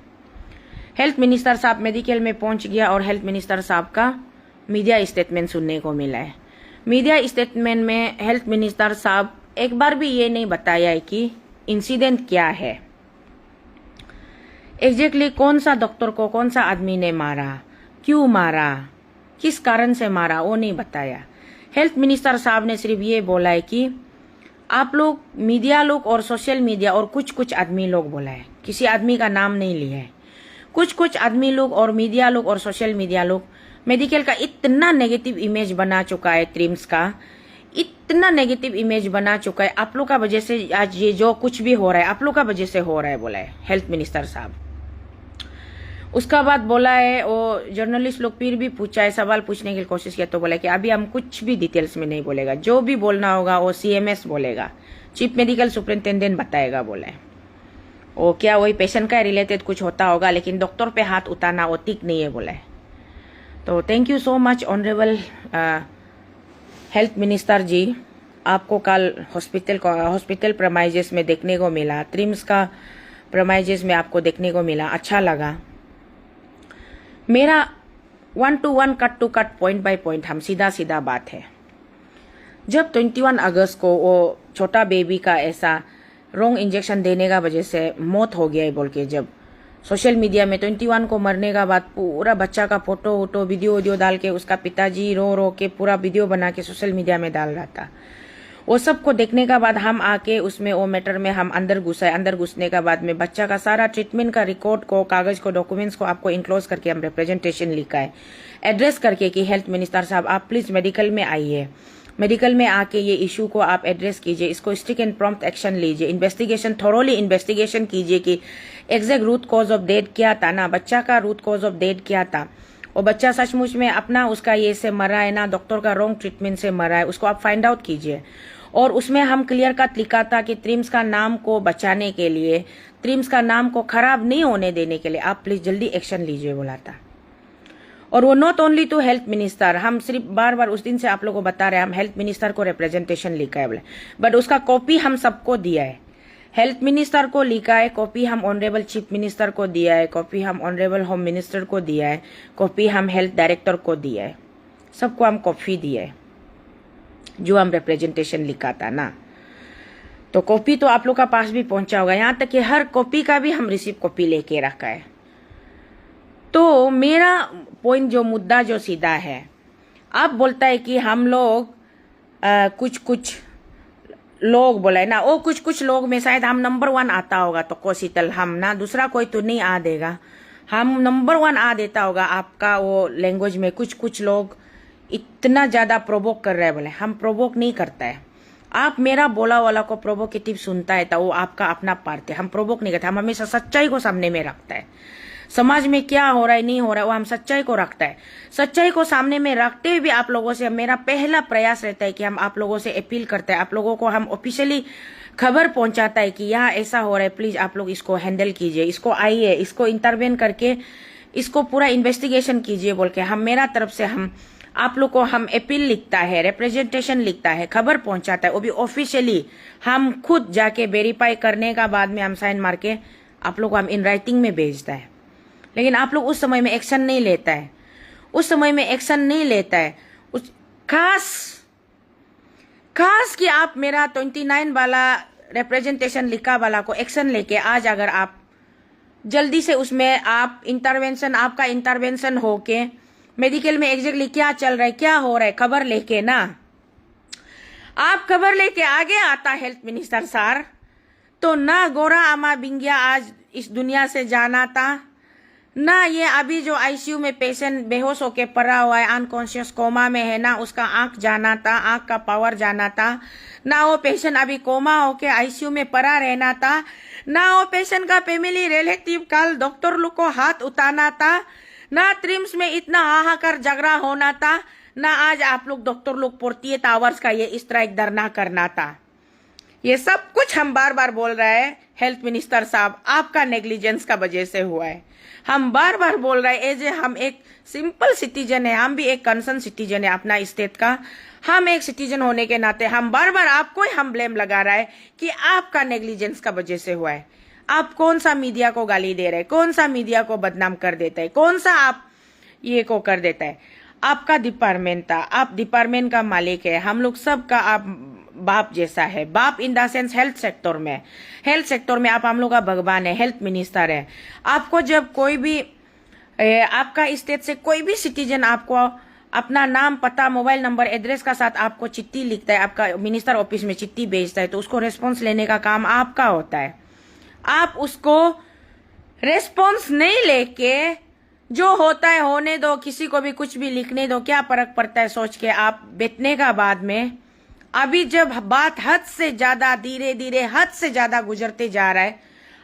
हेल्थ मिनिस्टर साहब मेडिकल में पहुंच गया और हेल्थ मिनिस्टर साहब का मीडिया स्टेटमेंट सुनने को मिला है। मीडिया स्टेटमेंट में हेल्थ मिनिस्टर साहब एक बार भी ये नहीं बताया है कि इंसिडेंट क्या है, एग्जैक्टली कौन सा डॉक्टर को कौन सा आदमी ने मारा, क्यों मारा, किस कारण से मारा, वो नहीं बताया। हेल्थ मिनिस्टर साहब ने सिर्फ ये बोला है कि आप लोग मीडिया लोग और सोशल मीडिया और कुछ आदमी लोग बोला है, किसी आदमी का नाम नहीं लिया है। कुछ आदमी लोग और मीडिया लोग और सोशल मीडिया लोग मेडिकल का इतना नेगेटिव इमेज बना चुका है, ट्रिम्स का इतना नेगेटिव इमेज बना चुका है। आप लोग का वजह से आज ये जो कुछ भी हो रहा है आप लोग का वजह से हो रहा है, बोला है हेल्थ मिनिस्टर साहब। उसका बाद बोला है वो जर्नलिस्ट लोग फिर भी पूछा है, सवाल पूछने की कोशिश किया तो बोला कि अभी हम कुछ भी डिटेल्स में नहीं बोलेगा, जो भी बोलना होगा वो CMS बोलेगा, चीफ मेडिकल सुपरिंटेंडेंट बताएगा, बोला है। वो क्या वही पेशेंट का रिलेटेड कुछ होता होगा, लेकिन डॉक्टर पे हाथ उठाना वो ठीक नहीं है, बोला है। तो thank you so much honourable health minister ji. आपको कल हॉस्पिटल प्रमाइजेस में देखने को मिला, ट्रिम्स का प्रमाइजेस में आपको देखने को मिला, अच्छा लगा। मेरा 1 to 1 cut to cut point by point हम सीधा बात है। जब 21 अगस्त को वो छोटा बेबी का ऐसा रॉन्ग इंजेक्शन देने का वजह से मौत हो गया है बोल के जब सोशल मीडिया में 21 को मरने का बाद पूरा बच्चा का फोटो वीडियो डाल के उसका पिताजी रो के पूरा वीडियो बना के सोशल मीडिया में डाल रहा था। वो सबको देखने का बाद हम आके उसमें वो मैटर में हम अंदर घुसाए। अंदर घुसने का बाद में बच्चा का सारा ट्रीटमेंट का रिकॉर्ड को, कागज को, डॉक्यूमेंट्स को आपको इनक्लोज करके हम रिप्रेजेंटेशन लिखा है, एड्रेस करके कि हेल्थ मिनिस्टर साहब आप प्लीज मेडिकल में आइए, मेडिकल में आके ये इशू को आप एड्रेस कीजिए, इसको स्ट्रिक्ट एंड प्रॉम्प्ट एक्शन लीजिए, इन्वेस्टिगेशन थोरोली इन्वेस्टिगेशन कीजिए कि exact root cause of death क्या था ना, बच्चा का रूट कॉज ऑफ डेथ क्या था, और बच्चा सचमुच में अपना उसका ये से मरा है ना डॉक्टर का रॉन्ग ट्रीटमेंट से मरा है, उसको आप फाइंड आउट कीजिए। और उसमें हम क्लियर कट लिखा था कि ट्रिम्स का नाम को बचाने के लिए, ट्रिम्स का नाम को खराब नहीं होने देने के लिए आप प्लीज जल्दी एक्शन लीजिए, बोला था। और वो not only to health minister, हम सिर्फ बार बार उस दिन से आप लोगों को बता रहे हैं हम हेल्थ मिनिस्टर को रिप्रेजेंटेशन लिखा है बोले, बट उसका कॉपी हम सबको दिया है। हेल्थ मिनिस्टर को लिखा है, कॉपी हम ऑनरेबल चीफ मिनिस्टर को दिया है, कॉपी हम ऑनरेबल होम मिनिस्टर को दिया है, कॉपी हम हेल्थ डायरेक्टर को दिया है, सबको हम कॉपी दिया है जो हम रिप्रेजेंटेशन लिखा था ना। तो कॉपी तो आप लोग का पास भी पहुंचा होगा, यहाँ तक कि हर कॉपी का भी हम रिसीव कॉपी लेके रखा है। तो मेरा पॉइंट जो मुद्दा जो सीधा है, आप बोलता है कि हम लोग कुछ लोग बोला है ना, वो कुछ लोग में शायद हम नंबर 1 आता होगा तो कोशितल हम ना, दूसरा कोई तो नहीं आ देगा, हम नंबर 1 आ देता होगा आपका वो लैंग्वेज में। कुछ लोग इतना ज्यादा प्रोवोक कर रहे हैं, बोले हम प्रोवोक नहीं करता है। आप मेरा बोला वाला को प्रोवोकेटिव सुनता है तो वो आपका अपना पार्ट है, हम प्रोवोक नहीं करते, हम हमेशा सच्चाई को सामने में रखता है। समाज में क्या हो रहा है नहीं हो रहा है वो हम सच्चाई को रखता है। सच्चाई को सामने में रखते हुए भी आप लोगों से मेरा पहला प्रयास रहता है कि हम आप लोगों से अपील करते हैं, आप लोगों को हम ऑफिशियली खबर पहुंचाता है कि यहाँ ऐसा हो रहा है, प्लीज आप लोग इसको हैंडल कीजिए, इसको आइए, इसको इंटरवेन करके इसको पूरा इन्वेस्टिगेशन कीजिए बोल के हम मेरा तरफ से हम आप लोग को हम अपील लिखता है, रिप्रेजेंटेशन लिखता है, खबर पहुंचाता है, वो भी ऑफिशियली हम खुद जाके वेरीफाई करने का बाद में हम साइन मार के आप लोग को हम इन राइटिंग में भेजता है। लेकिन आप लोग उस समय में एक्शन नहीं लेता है, उस समय में एक्शन नहीं लेता है। उस खास कि आप मेरा 29 वाला रिप्रेजेंटेशन लिखा वाला को एक्शन लेके आज अगर आप जल्दी से उसमें आप इंटरवेंशन, आपका इंटरवेंशन होके मेडिकल में एग्जैक्टली क्या चल रहा है, क्या हो रहा है, खबर लेके ना, आप खबर लेके आगे आता हेल्थ मिनिस्टर सर, तो ना गोरा अमा बिंगिया आज इस दुनिया से जाना था, ना ये अभी जो आईसीयू में पेशेंट बेहोश होके पड़ा हुआ है, अनकॉन्शियस कोमा में है ना, उसका आंख जाना था, आंख का पावर जाना था ना, वो पेशेंट अभी कोमा होके आईसीयू में पड़ा रहना था ना, वो पेशेंट का फैमिली रिलेटिव कल डॉक्टर लोग को हाथ उठाना था ना, ट्रिम्स में इतना हाहाकार झगड़ा होना था ना, आज आप लोग डॉक्टर लोग 48 आवर्स का ये स्ट्राइक धरना करना था। ये सब कुछ हम बार बार बोल रहे हैं हेल्थ मिनिस्टर साहब, आपका नेग्लिजेंस का वजह से हुआ है। हम बार बार बोल रहे हैं एज ए हम एक सिंपल सिटीजन है, हम भी एक कंसर्न सिटीजन है अपना स्टेट का, हम एक सिटीजन होने के नाते हम बार बार आपको ही हम ब्लेम लगा रहा है कि आपका नेग्लिजेंस का वजह से हुआ है। आप कौन सा मीडिया को गाली दे रहे हैं, कौन सा मीडिया को बदनाम कर देता है, कौन सा आप ये को कर देता है। आपका डिपार्टमेंट था, आप डिपार्टमेंट का मालिक है, हम लोग सब का आप बाप जैसा है, बाप in the sense health sector में आप हम लोग का भगवान है, हेल्थ मिनिस्टर है। आपको जब कोई भी आपका स्टेट से कोई भी सिटीजन आपको अपना नाम, पता, मोबाइल नंबर, एड्रेस का साथ आपको चिट्ठी लिखता है, आपका मिनिस्टर ऑफिस में चिट्ठी भेजता है, तो उसको रेस्पॉन्स लेने का काम आपका होता है। आप उसको रेस्पॉन्स नहीं लेके जो होता है होने दो, किसी को भी कुछ भी लिखने दो, क्या फर्क पड़ता है सोच के आप बैठने का बाद में अभी जब बात हद से ज्यादा धीरे धीरे हद से ज्यादा गुजरते जा रहा है,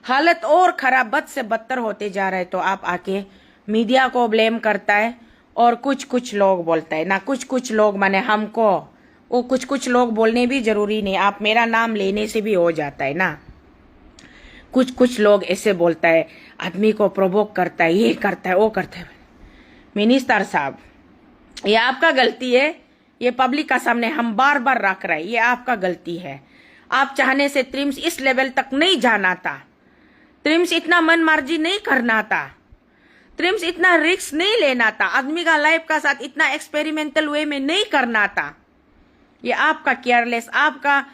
हालत और खराब बद से बदतर होते जा रहा है, तो आप आके मीडिया को ब्लेम करता है और कुछ लोग बोलता है ना, कुछ लोग माने हमको, वो कुछ लोग बोलने भी जरूरी नहीं, आप मेरा नाम लेने से भी हो जाता है ना। कुछ लोग ऐसे बोलता है, आदमी को प्रोवोक करता है, ये करता है, वो करता है। मिनिस्टर साहब, ये आपका गलती है, ये पब्लिक का सामने हम बार बार रख रहे हैं, ये आपका गलती है। आप चाहने से ट्रिम्स इस लेवल तक नहीं जाना था, ट्रिम्स इतना मन मर्जी नहीं करना था, ट्रिम्स इतना रिस्क नहीं लेना था, आदमी का लाइफ का साथ इतना एक्सपेरिमेंटल वे में नहीं करना था। ये आपका केयरलेस, आपका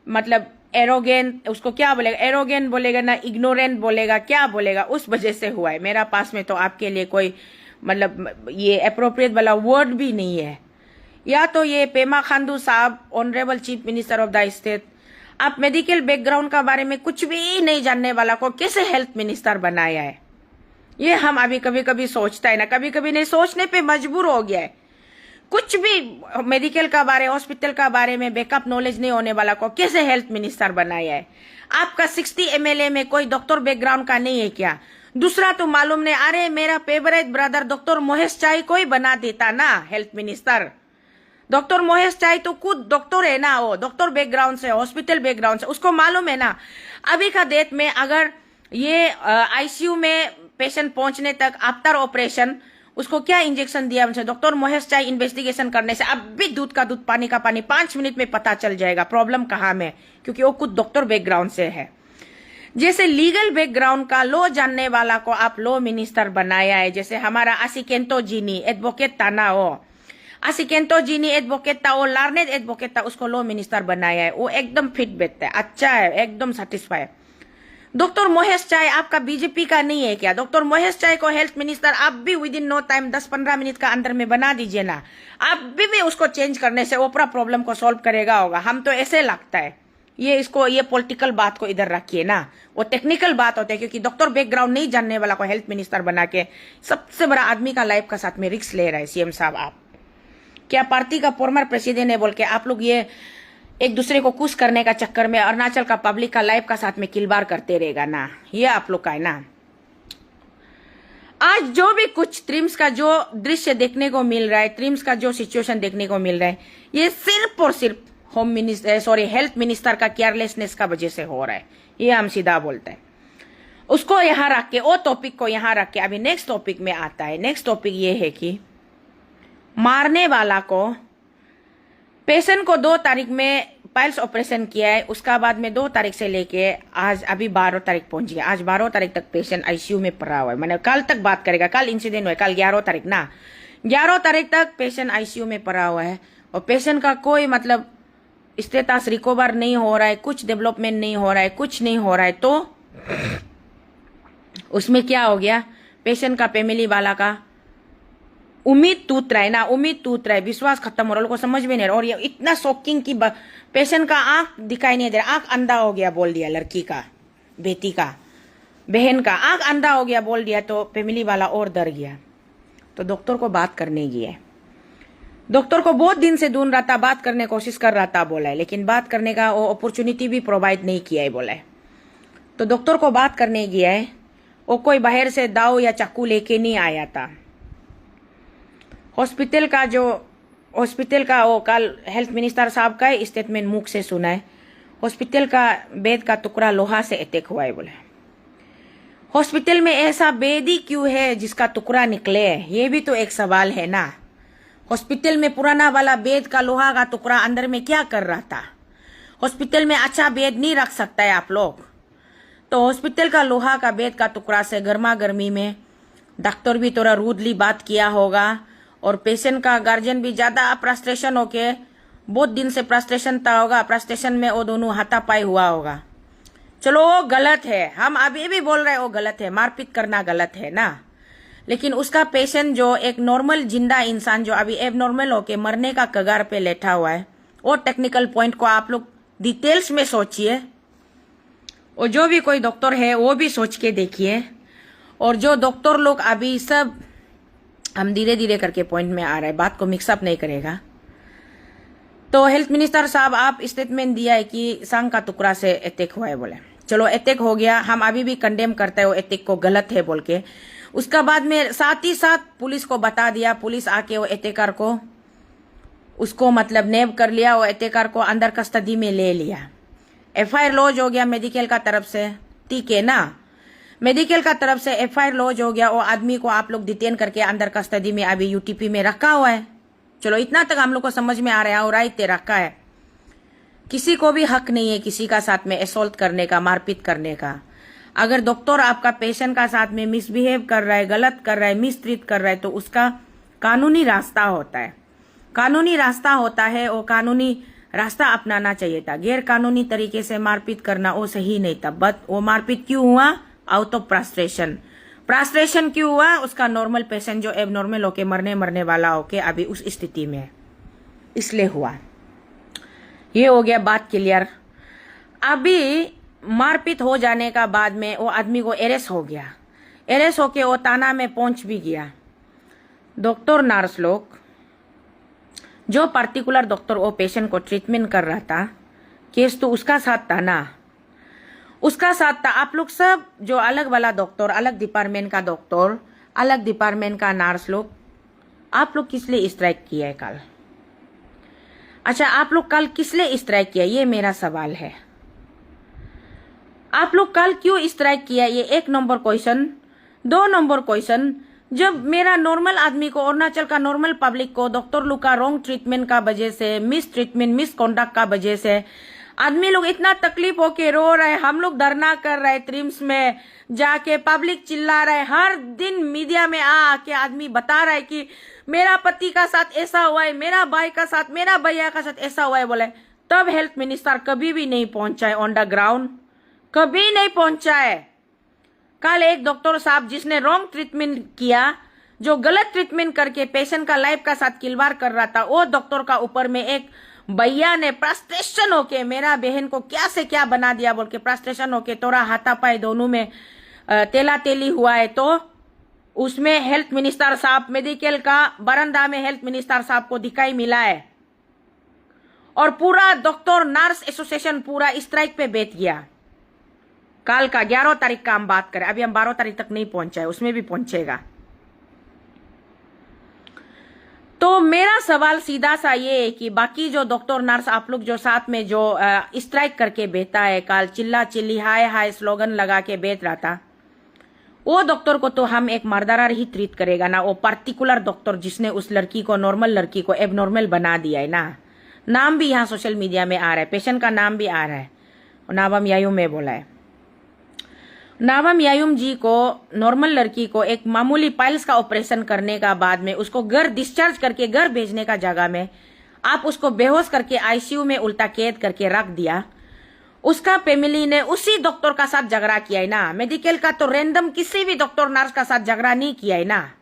मतलब एरोगेंट, उसको क्या बोलेगा, एरोगेंट बोलेगा ना, इग्नोरेंट बोलेगा, क्या बोलेगा, उस वजह से हुआ है। मेरा पास में तो आपके लिए कोई मतलब ये अप्रोप्रिएट वाला वर्ड भी नहीं है। या तो ये पेमा खांडू साहब, honourable chief minister of the state, आप मेडिकल बैकग्राउंड का बारे में कुछ भी नहीं जानने वाला को कैसे हेल्थ मिनिस्टर बनाया है, ये हम अभी कभी कभी सोचता है ना, कभी कभी नहीं सोचने पे मजबूर हो गया है। कुछ भी मेडिकल का बारे, हॉस्पिटल का बारे में बैकअप नॉलेज नहीं होने वाला को कैसे हेल्थ मिनिस्टर बनाया है। आपका 60 MLA में कोई डॉक्टर बैकग्राउंड का नहीं है क्या? दूसरा तो मालूम नहीं, अरे मेरा फेवरेट ब्रदर डॉक्टर मोहेश चाई को ही बना देता ना हेल्थ मिनिस्टर। डॉक्टर मोहेश चाई तो खुद डॉक्टर है ना, वो डॉक्टर बैकग्राउंड से, हॉस्पिटल बैकग्राउंड से, उसको मालूम है ना अभी का डेट में अगर ये आईसीयू में पेशेंट पहुंचने तक आफ्टर ऑपरेशन उसको क्या इंजेक्शन दिया उनसे, डॉक्टर मोहेश चाई इन्वेस्टिगेशन करने से अब भी दूध का दूध पानी का पानी 5 मिनट में पता चल जाएगा प्रॉब्लम कहाँ में, क्योंकि वो खुद डॉक्टर बैकग्राउंड से है। जैसे लीगल बैकग्राउंड का लॉ जानने वाला को आप लॉ मिनिस्टर बनाया है, जैसे हमारा असिकेंतो जीनी एडवोकेट था ना, वो असिकेंतो जीनी एडवोकेट था, वो लार्नेड एडवोकेट था, उसको लॉ मिनिस्टर बनाया है। वो एकदम फिट बैठता है, अच्छा है, एकदम सेटिस्फाई। डॉक्टर मोहेश चाई आपका बीजेपी का नहीं है क्या? डॉक्टर मोहेश चाई को हेल्थ मिनिस्टर आप भी within no time 10-15 minute का अंदर में बना दीजिए ना, आप भी उसको चेंज करने से वो पूरा प्रॉब्लम को सॉल्व करेगा होगा। हम तो ऐसे लगता है, ये पॉलिटिकल बात को इधर रखिए ना, वो टेक्निकल बात होता है, क्योंकि डॉक्टर बैकग्राउंड नहीं जानने वाला को हेल्थ मिनिस्टर बना के सबसे बड़ा आदमी का लाइफ का साथ में रिस्क ले रहा है। सीएम साहब, आप क्या पार्टी का फॉर्मर प्रेसिडेंट है बोल के आप लोग ये एक दूसरे को खुश करने का चक्कर में अरुणाचल का पब्लिक का लाइफ का साथ में किलबार करते रहेगा ना, ये आप लोग का है ना। आज जो भी कुछ ट्रिम्स का जो दृश्य देखने को मिल रहा है, ट्रिम्स का जो सिचुएशन देखने को मिल रहा है, ये सिर्फ और सिर्फ हेल्थ मिनिस्टर का केयरलेसनेस का वजह से हो रहा है। ये हम सीधा बोलते हैं। उसको यहाँ रख के, वो टॉपिक को यहाँ रख के अभी नेक्स्ट टॉपिक में आता है। नेक्स्ट टॉपिक ये है कि मारने वाला को पेशेंट को 2 तारीख में पाइल्स ऑपरेशन किया है, उसका बाद में 2 तारीख से लेके आज अभी 12 तारीख पहुंच गया। आज 12 तारीख तक पेशेंट आईसीयू में पड़ा हुआ है। मैंने कल तक बात करेगा, कल इंसिडेंट हुआ है, कल 11 तारीख ना, 11 तारीख तक पेशेंट आईसीयू में पड़ा हुआ है और पेशेंट का कोई मतलब स्टेटस रिकवर नहीं हो रहा है, कुछ डेवलपमेंट नहीं हो रहा है, कुछ नहीं हो रहा है। तो उसमें क्या हो गया, पेशेंट का फैमिली वाला का उम्मीद टूट रहा है ना, उम्मीद टूट रहा है, विश्वास खत्म हो रहा है, को समझ में नहीं रहा। और ये इतना शॉकिंग कि पेशेंट का आंख दिखाई नहीं दे रहा, आंख अंधा हो गया बोल दिया लड़की का, बेटी का। बहन का आंख अंधा हो गया बोल दिया तो फैमिली वाला और डर गया, तो डॉक्टर को बात करने गया। डॉक्टर को बहुत दिन से ढूंढ रहा था, बात करने की कोशिश कर रहा था बोला है, लेकिन बात करने का वो अपॉर्चुनिटी भी प्रोवाइड नहीं किया है बोला है। तो डॉक्टर को बात करने गया है, वो कोई बाहर से दाव या चाकू लेके नहीं आया था। हॉस्पिटल का वो कल हेल्थ मिनिस्टर साहब का स्टेटमेंट मुख से सुना है, हॉस्पिटल का बेड का टुकड़ा लोहा से अटैक हुआ है बोले। हॉस्पिटल में ऐसा बेड ही क्यों है जिसका टुकड़ा निकले, ये भी तो एक सवाल है ना। हॉस्पिटल में पुराना वाला बेड का लोहा का टुकड़ा अंदर में क्या कर रहा था? हॉस्पिटल में अच्छा बेड नहीं रख सकता है आप लोग? तो हॉस्पिटल का लोहा का बेड का टुकड़ा से गर्मा गर्मी में डॉक्टर भी थोड़ा रूडली बात किया होगा, और पेशेंट का गार्जियन भी ज्यादा फ्रस्ट्रेशन होके, बहुत दिन से फ्रस्ट्रेशन था होगा, फ्रस्ट्रेशन में वो दोनों हाथापाई हुआ होगा। चलो वो गलत है, हम अभी भी बोल रहे हैं वो गलत है, मारपीट करना गलत है ना। लेकिन उसका पेशेंट जो एक नॉर्मल जिंदा इंसान जो अभी एबनॉर्मल होके मरने का कगार पे लेटा हुआ है, वो टेक्निकल पॉइंट को आप लोग डिटेल्स में सोचिए, और जो भी कोई डॉक्टर है वो भी सोच के देखिए। और जो डॉक्टर लोग अभी सब, हम धीरे धीरे करके पॉइंट में आ रहे हैं, बात को मिक्सअप नहीं करेगा। तो हेल्थ मिनिस्टर साहब आप स्टेटमेंट दिया है कि सांग का टुकड़ा से अटैक हुआ है बोले। चलो अटैक हो गया, हम अभी भी कंडेम करते हैं वो अटैक को, गलत है बोल के। उसका बाद में साथ ही साथ पुलिस को बता दिया, पुलिस आके वो अटैकर को उसको मतलब नेब कर लिया, वो अटैकर को अंडर कस्टडी में ले लिया। एफआईआर लॉज हो गया मेडिकल का तरफ से, ठीक है ना। मेडिकल का तरफ से एफआईआर लॉज हो गया, वो आदमी को आप लोग डिटेन करके अंडर कस्टडी में अभी यूटीपी में रखा हुआ है। चलो इतना तक हम लोग को समझ में आ रहा है, और राइट रखा है। किसी को भी हक नहीं है किसी का साथ में असॉल्ट करने का, मारपीट करने का। अगर डॉक्टर आपका पेशेंट का साथ में मिसबिहेव कर रहा है, गलत कर रहा है, मिसट्रीट कर रहा है, तो उसका कानूनी रास्ता होता है, कानूनी रास्ता होता है, वो कानूनी रास्ता अपनाना चाहिए था। गैर कानूनी तरीके से मारपीट करना वो सही नहीं था। बट वो मारपीट क्यों हुआ? Out of frustration. फ्रस्ट्रेशन क्यों हुआ? उसका नॉर्मल पेशेंट जो एबनॉर्मल होके मरने वाला होके अभी उस स्थिति में है, इसलिए हुआ। ये हो गया बात क्लियर। अभी मारपीट हो जाने का बाद में वो आदमी को अरेस्ट हो गया, अरेस्ट होके वो थाना में पहुंच भी गया। डॉक्टर नर्स लोग, जो पर्टिकुलर डॉक्टर वो पेशेंट को ट्रीटमेंट कर रहा था, केस तो उसका साथ था ना, उसका साथ था। आप लोग सब जो अलग वाला डॉक्टर, अलग डिपार्टमेंट का डॉक्टर, अलग डिपार्टमेंट का नर्स लोग, आप लोग किस लिए स्ट्राइक किया है कल? अच्छा, आप लोग कल किस लिए स्ट्राइक किया, ये मेरा सवाल है। आप लोग कल क्यों स्ट्राइक किया, ये 1 नंबर क्वेश्चन। 2 नंबर क्वेश्चन, जब मेरा नॉर्मल आदमी को, अरुणाचल का नॉर्मल पब्लिक को डॉक्टर लोग का रॉन्ग ट्रीटमेंट का वजह से, मिस ट्रीटमेंट, मिस कॉन्डक्ट का वजह से आदमी लोग इतना तकलीफ होके रो रहे, हम लोग धरना कर रहे, ट्रिम्स में जाके पब्लिक चिल्ला रहे, हर दिन मीडिया में आके आदमी बता रहा है कि मेरा पति का साथ ऐसा हुआ है, मेरा भाई का साथ, मेरा भैया का साथ ऐसा हुआ है बोले। तब हेल्थ मिनिस्टर कभी भी नहीं पहुंचा है ऑन द ग्राउंड, कभी नहीं पहुंचा है। कल एक डॉक्टर साहब जिसने रॉन्ग ट्रीटमेंट किया, जो गलत ट्रीटमेंट करके पेशेंट का लाइफ का साथ खिलवाड़ कर रहा था, वो डॉक्टर का ऊपर में एक भैया ने फ्रस्ट्रेशन होके मेरा बहन को क्या से क्या बना दिया बोल के फ्रस्ट्रेशन होके तोरा हाथापाई दोनों में तेला तेली हुआ है। तो उसमें हेल्थ मिनिस्टर साहब मेडिकल का बरंदा में हेल्थ मिनिस्टर साहब को दिखाई मिला है, और पूरा डॉक्टर नर्स एसोसिएशन पूरा स्ट्राइक पे बैठ गया। कल का 11 तारीख का हम बात करें, अभी हम 12 तारीख तक नहीं पहुंचा है, उसमें भी पहुंचेगा। तो मेरा सवाल सीधा सा ये है कि बाकी जो डॉक्टर नर्स आप लोग जो साथ में जो स्ट्राइक करके बैठा है, कल चिल्ला चिल्ली हाय हाय स्लोगन लगा के बैठ रहा था, वो डॉक्टर को तो हम एक मर्डरर ही ट्रीट करेगा ना। वो पर्टिकुलर डॉक्टर जिसने उस लड़की को, नॉर्मल लड़की को एबनॉर्मल बना दिया है ना, नाम भी यहाँ सोशल मीडिया में आ रहा है, पेशेंट का नाम भी आ रहा है, नावम यायूम में बोला है। नावम यायूम जी को, नॉर्मल लड़की को एक मामूली पाइल्स का ऑपरेशन करने का बाद में उसको घर डिस्चार्ज करके घर भेजने का जगह में आप उसको बेहोश करके आईसीयू में उल्टा कैद करके रख दिया। उसका फैमिली ने उसी डॉक्टर का साथ झगड़ा किया है ना, मेडिकल का तो रैंडम किसी भी डॉक्टर नर्स का साथ झगड़ा नहीं किया है ना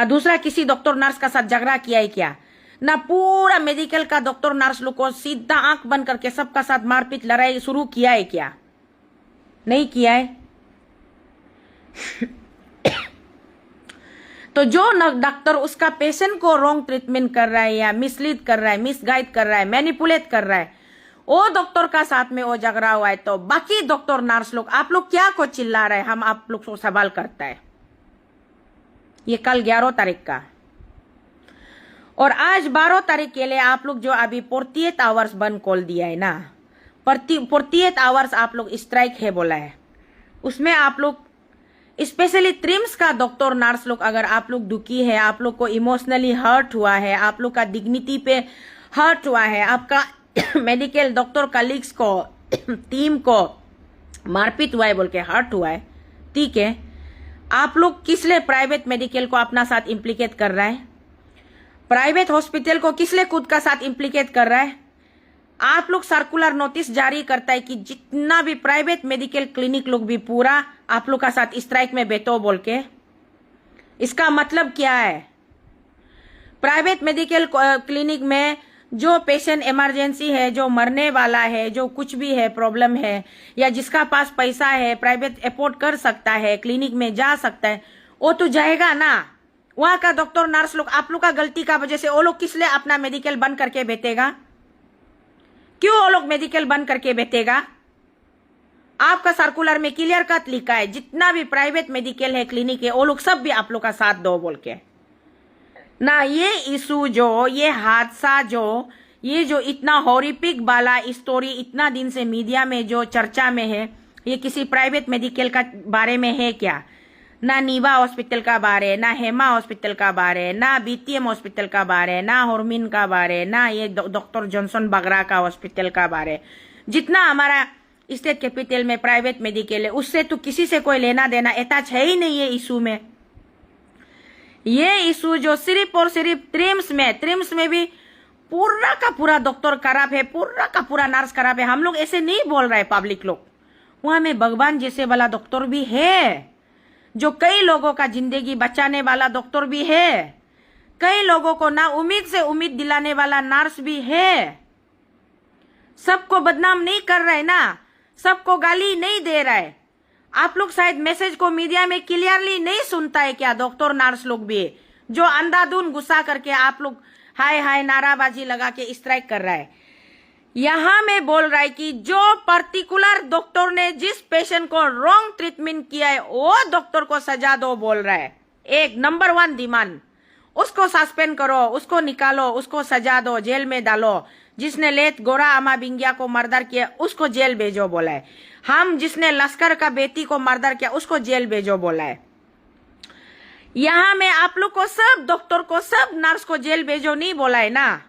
दूसरा किसी डॉक्टर नर्स का साथ झगड़ा किया है क्या ना, पूरा मेडिकल का डॉक्टर नर्स लोग को सीधा आंख बंद करके सबका साथ मारपीट लड़ाई शुरू किया है क्या? नहीं किया है। तो जो डॉक्टर उसका पेशेंट को रॉन्ग ट्रीटमेंट कर रहा है या मिसलीड कर रहा है, मिसगाइड कर रहा है, मैनिपुलेट कर रहा है, वो डॉक्टर का साथ में वो झगड़ा हुआ है, तो बाकी डॉक्टर नर्स लोग आप लोग क्या को चिल्ला रहे हैं, हम आप लोग को सवाल करता है। ये कल 11 तारीख का, और आज 12 तारीख के लिए आप लोग जो अभी 48 आवर्स बंद कॉल दिया है ना, 48 आवर्स आप लोग स्ट्राइक है बोला है, उसमें आप लोग स्पेशली ट्रिम्स का डॉक्टर नर्स लोग, अगर आप लोग दुखी है, आप लोग को इमोशनली हर्ट हुआ है, आप लोग का डिग्निटी पे हर्ट हुआ है, आपका मेडिकल डॉक्टर कलीग्स को, टीम को मारपीट हुआ है बोल के हर्ट हुआ है, ठीक है, आप लोग किस लिए प्राइवेट मेडिकल को अपना साथ इम्प्लीकेट कर रहा है? प्राइवेट हॉस्पिटल को किस लिए खुद का साथ इम्प्लीकेट कर रहा है? आप लोग सर्कुलर नोटिस जारी करता है कि जितना भी प्राइवेट मेडिकल क्लिनिक लोग भी पूरा आप लोग का साथ स्ट्राइक में बैठो बोल के। इसका मतलब क्या है? प्राइवेट मेडिकल क्लिनिक में जो पेशेंट इमरजेंसी है, जो मरने वाला है, जो कुछ भी है प्रॉब्लम है, या जिसका पास पैसा है, प्राइवेट अफोर्ड कर सकता है, क्लिनिक में जा सकता है, वो तो जाएगा ना। वहां का डॉक्टर नर्स लोग आप लोग का गलती का वजह से वो लोग किस लिए अपना मेडिकल बंद करके बैठेगा? क्यों वो लोग मेडिकल बंद करके बैठेगा? आपका सर्कुलर में क्लियर कट लिखा है जितना भी प्राइवेट मेडिकल है, क्लिनिक है, वो लोग सब भी आप लोग का साथ दो बोल के ना। ये इशू जो, ये हादसा जो, ये जो इतना हॉरिफिक वाला स्टोरी इतना दिन से मीडिया में जो चर्चा में है, ये किसी प्राइवेट मेडिकल का बारे में है क्या? ना नीवा हॉस्पिटल का बारे, ना हेमा हॉस्पिटल का बारे, ना बीटीएम हॉस्पिटल का बारे, ना हॉर्मिन का बारे, ना ये डॉक्टर जॉनसन बगरा का हॉस्पिटल का बारे। जितना हमारा स्टेट कैपिटल में प्राइवेट मेडिकल है, उससे तो किसी से कोई लेना देना अटैच है ही नहीं ये इशू में। ये इशू जो सिर्फ और सिर्फ ट्रिम्स में भी पूरा का पूरा डॉक्टर खराब है, पूरा का पूरा नर्स खराब है। हम लोग ऐसे नहीं बोल रहे, पब्लिक लोग, वहां में भगवान जैसे वाला डॉक्टर भी है, जो कई लोगों का जिंदगी बचाने वाला डॉक्टर भी है, कई लोगों को ना उम्मीद से उम्मीद दिलाने वाला नर्स भी है। सबको बदनाम नहीं कर रहे ना, सबको गाली नहीं दे रहे। आप लोग शायद मैसेज को मीडिया में क्लियरली नहीं सुनता है क्या? डॉक्टर नर्स लोग भी जो अंधाधुन गुस्सा करके आप लोग हाय हाय नाराबाजी लगा के स्ट्राइक कर रहा है। यहां में बोल रहा है कि जो पर्टिकुलर डॉक्टर ने जिस पेशेंट को रॉन्ग ट्रीटमेंट किया है, वो डॉक्टर को सजा दो बोल रहा है। एक नंबर 1 डिमांड, उसको सस्पेंड करो, उसको निकालो, उसको सजा दो, जेल में डालो। जिसने लेट गोरा अमा बिंगिया को मर्डर किया उसको जेल भेजो बोला है। हम जिसने लश्कर का बेटी को मर्डर किया उसको जेल भेजो बोला है। यहां में आप लोग को सब डॉक्टर को, सब नर्स को जेल भेजो नहीं बोला है ना।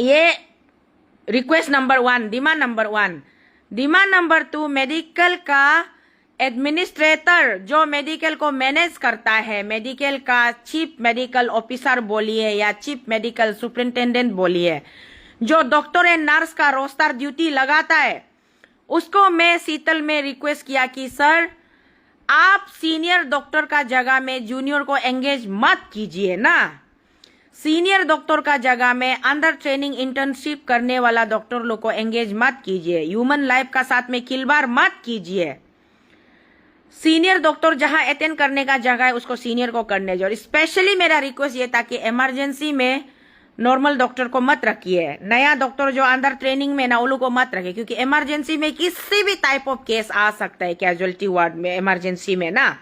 ये request number 1, demand number 1। Demand number 2, medical का एडमिनिस्ट्रेटर जो मेडिकल को मैनेज करता है, मेडिकल का चीफ मेडिकल ऑफिसर बोलिए या चीफ मेडिकल सुपरिंटेंडेंट बोलिए, जो डॉक्टर एंड नर्स का रोस्टर ड्यूटी लगाता है, उसको मैं शीतल में रिक्वेस्ट किया कि सर आप सीनियर डॉक्टर का जगह में जूनियर को एंगेज मत कीजिए ना। सीनियर डॉक्टर का जगह में अंडर ट्रेनिंग इंटर्नशिप करने वाला डॉक्टर लोग को एंगेज मत कीजिए। ह्यूमन लाइफ का साथ में खिलवाड़ मत कीजिए। सीनियर डॉक्टर जहां अटेंड करने का जगह है उसको सीनियर को करने दो। स्पेशली मेरा रिक्वेस्ट ये था कि इमरजेंसी में नॉर्मल डॉक्टर को मत रखिए, नया डॉक्टर जो अंडर ट्रेनिंग में ना उन लोग को मत रखिए, क्योंकि इमरजेंसी में किसी भी टाइप ऑफ केस आ सकता है। कैजुअलिटी वार्ड में, इमरजेंसी में ना,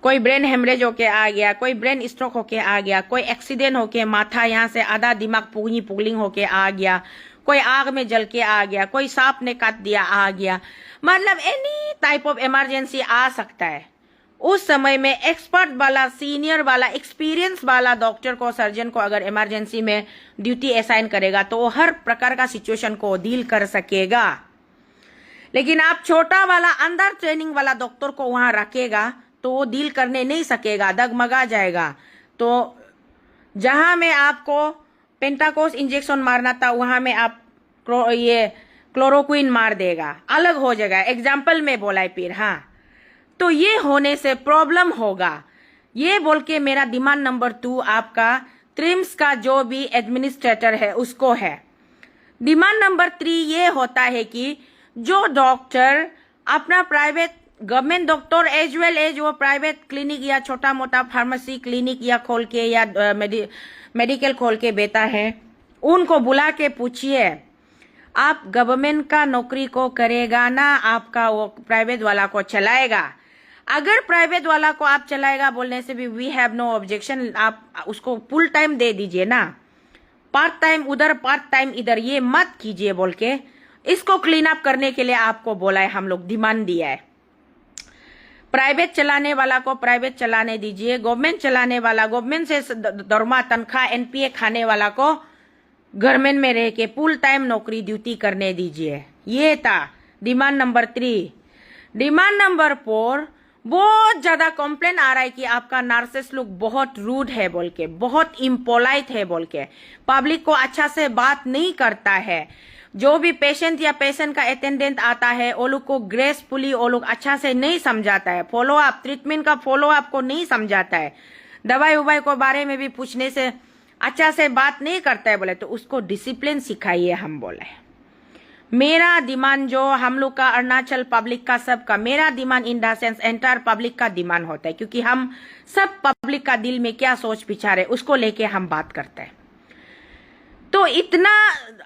कोई ब्रेन हेमरेज होके आ गया, कोई ब्रेन स्ट्रोक होके आ गया, कोई एक्सीडेंट होके माथा यहाँ से आधा दिमाग पुगलिंग होके आ गया, कोई आग में जल के आ गया, कोई सांप ने काट दिया आ गया, मतलब एनी टाइप ऑफ इमरजेंसी आ सकता है। उस समय में एक्सपर्ट वाला, सीनियर वाला, एक्सपीरियंस वाला डॉक्टर को, सर्जन को अगर इमरजेंसी में ड्यूटी असाइन करेगा तो वो हर प्रकार का सिचुएशन को डील कर सकेगा। लेकिन आप छोटा वाला अंडर ट्रेनिंग वाला डॉक्टर को वहां रखेगा तो वो डील करने नहीं सकेगा, डगमगा जाएगा। तो जहां में आपको पेंटाकोस इंजेक्शन मारना था वहां में आप ये क्लोरोक्विन मार देगा, अलग हो जाएगा। एग्जाम्पल में बोला है फिर। हाँ, तो ये होने से प्रॉब्लम होगा। ये बोल के मेरा डिमांड नंबर 2 आपका ट्रिम्स का जो भी एडमिनिस्ट्रेटर है उसको है। डिमांड नंबर 3 ये होता है कि जो डॉक्टर अपना private government doctor as well as वो प्राइवेट क्लिनिक या छोटा मोटा फार्मेसी क्लिनिक या खोल के या मेडिकल खोल के बेता है, उनको बुला के पूछिए आप गवर्नमेंट का नौकरी को करेगा ना आपका वो प्राइवेट वाला को चलाएगा। अगर प्राइवेट वाला को आप चलाएगा बोलने से भी वी हैव नो ऑब्जेक्शन, आप उसको फुल टाइम दे दीजिए ना, पार्ट टाइम उधर पार्ट टाइम इधर ये मत कीजिए बोल के इसको क्लीन अप करने के लिए आपको बोला है, हम लोग डिमांड दिया है। प्राइवेट चलाने वाला को प्राइवेट चलाने दीजिए, गवर्नमेंट चलाने वाला गवर्नमेंट से दरमा तनख्वाह एनपीए खाने वाला को गवर्नमेंट में रह के फुल टाइम नौकरी ड्यूटी करने दीजिए। ये था डिमांड नंबर 3। डिमांड नंबर 4, बहुत ज्यादा कंप्लेन आ रहा है कि आपका नर्सेस लोग बहुत रूड है बोल के, बहुत इम्पोलाइट है बोल के, पब्लिक को अच्छा से बात नहीं करता है। जो भी पेशेंट या पेशेंट का अटेंडेंट आता है वो लोग को ग्रेसफुली वो लोग अच्छा से नहीं समझाता है, फॉलो अप ट्रीटमेंट का फॉलो अप को नहीं समझाता है, दवाई उवाई को बारे में भी पूछने से अच्छा से बात नहीं करता है बोले, तो उसको डिसिप्लिन सिखाइए हम बोले। मेरा डिमांड जो हम लोग का अरुणाचल पब्लिक का सबका, मेरा demand in the sense entire public का डिमांड होता है, क्योंकि हम सब पब्लिक का दिल में क्या सोच विचार है उसको लेके हम बात करते हैं। तो इतना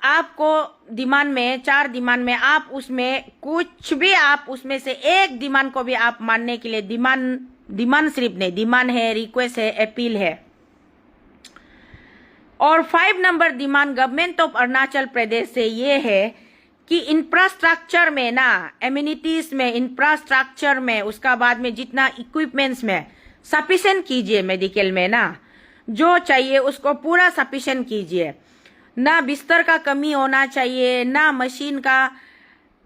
आपको डिमांड में 4 डिमांड में आप उसमें कुछ भी आप उसमें से एक डिमांड को भी आप मानने के लिए डिमांड सिर्फ नहीं, डिमांड है, रिक्वेस्ट है, अपील है। और 5 number demand government of Arunachal Pradesh से ये है कि इंफ्रास्ट्रक्चर में ना, एम्यूनिटीज में, इंफ्रास्ट्रक्चर में, उसका बाद में जितना इक्विपमेंट्स में सफिशिएंट कीजिए, मेडिकल में ना जो चाहिए उसको पूरा सफिशिएंट कीजिए। ना बिस्तर का कमी होना चाहिए, ना मशीन का,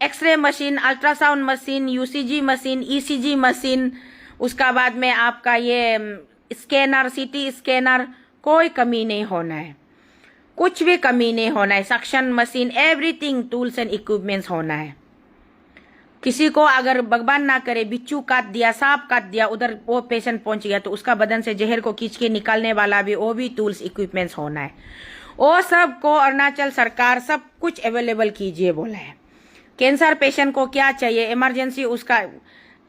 x ray machine, ultrasound machine, USG machine, ECG machine, उसका बाद में आपका ये स्कैनर, सीटी स्कैनर, कोई कमी नहीं होना है, कुछ भी कमी नहीं होना है। Suction machine, everything, tools and equipments होना है। किसी को अगर भगवान ना करे बिच्छू काट दिया, सांप काट दिया, उधर वो पेशेंट पहुंच गया तो उसका बदन से जहर को खींच के निकालने वाला भी वो भी टूल्स इक्विपमेंट्स होना है। वो सब को अरुणाचल सरकार सब कुछ अवेलेबल कीजिए बोला है। कैंसर पेशेंट को क्या चाहिए, इमरजेंसी उसका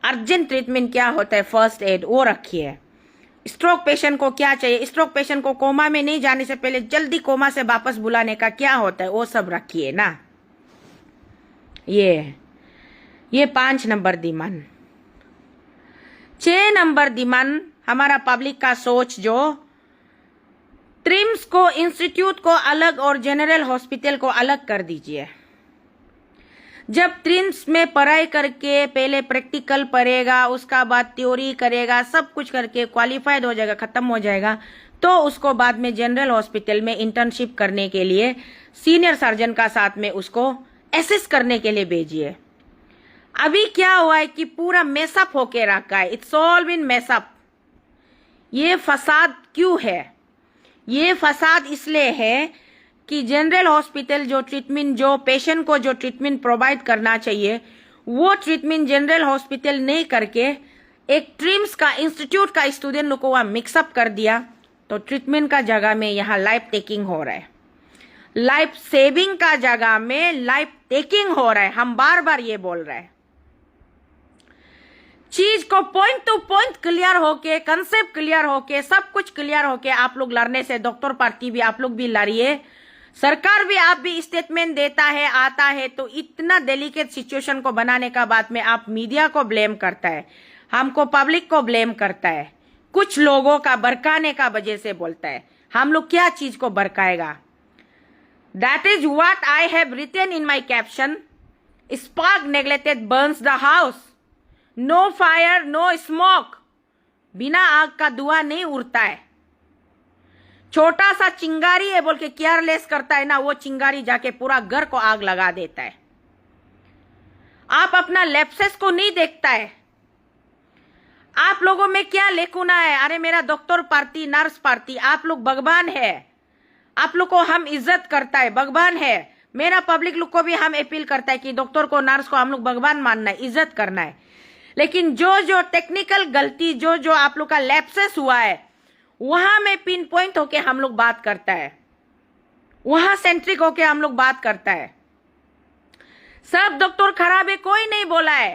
अर्जेंट ट्रीटमेंट क्या होता है, फर्स्ट एड वो रखिए। स्ट्रोक पेशेंट को क्या चाहिए, स्ट्रोक पेशेंट को कोमा में नहीं जाने से पहले जल्दी कोमा से वापस बुलाने का क्या होता है वो सब रखिए ना। ये 5 नंबर डिमांड। 6 नंबर डिमांड हमारा पब्लिक का सोच, जो ट्रिम्स को, इंस्टीट्यूट को अलग और जनरल हॉस्पिटल को अलग कर दीजिए। जब ट्रिम्स में पढ़ाई करके पहले प्रैक्टिकल पढ़ेगा, उसका बाद थ्योरी करेगा, सब कुछ करके क्वालिफाइड हो जाएगा, खत्म हो जाएगा, तो उसको बाद में जनरल हॉस्पिटल में इंटर्नशिप करने के लिए सीनियर सर्जन का साथ में उसको असिस्ट करने के लिए भेजिए। अभी क्या हुआ है कि पूरा मेसअप होके रखा है, इट्स ऑल बीन मेसअप। ये फसाद क्यों है? ये फसाद इसलिए है कि जनरल हॉस्पिटल जो ट्रीटमेंट, जो पेशेंट को जो ट्रीटमेंट प्रोवाइड करना चाहिए वो ट्रीटमेंट जनरल हॉस्पिटल नहीं करके एक ट्रिम्स का, इंस्टीट्यूट का स्टूडेंट लोग को वहां मिक्सअप कर दिया, तो ट्रीटमेंट का जगह में यहाँ लाइफ टेकिंग हो रहा है, लाइफ सेविंग का जगह में लाइफ टेकिंग हो रहा है। हम बार बार ये बोल रहे हैं। चीज को पॉइंट टू पॉइंट क्लियर होके, कंसेप्ट क्लियर होके, सब कुछ क्लियर होके आप लोग लड़ने से, डॉक्टर पार्टी भी आप लोग भी लड़िए, सरकार भी आप भी स्टेटमेंट देता है, आता है, तो इतना डेलिकेट सिचुएशन को बनाने का बाद में आप मीडिया को ब्लेम करता है, हमको पब्लिक को ब्लेम करता है, कुछ लोगों का बरकाने का वजह से बोलता है। हम लोग क्या चीज को बरकाएगा? That is what I have written in my caption. Spark neglected burns the house, no fire no smoke. बिना आग का धुआं नहीं उड़ता है। छोटा सा चिंगारी है बोल के केयरलेस करता है ना, वो चिंगारी जाके पूरा घर को आग लगा देता है। आप अपना लैप्सेस को नहीं देखता है। आप लोगों में क्या लेकुना है? अरे मेरा डॉक्टर पार्टी, नर्स पार्टी, आप लोग भगवान है, आप लोग को हम इज्जत करता है, भगवान है। मेरा पब्लिक लोग को भी हम अपील करता है कि डॉक्टर को, नर्स को हम लोग भगवान मानना है, इज्जत करना है। लेकिन जो जो टेक्निकल गलती, जो जो आप लोग का लैप्सेस हुआ है, वहां में पिन पॉइंट होके हम लोग बात करता है, वहां सेंट्रिक होके हम लोग बात करता है। सब डॉक्टर खराब है कोई नहीं बोला है,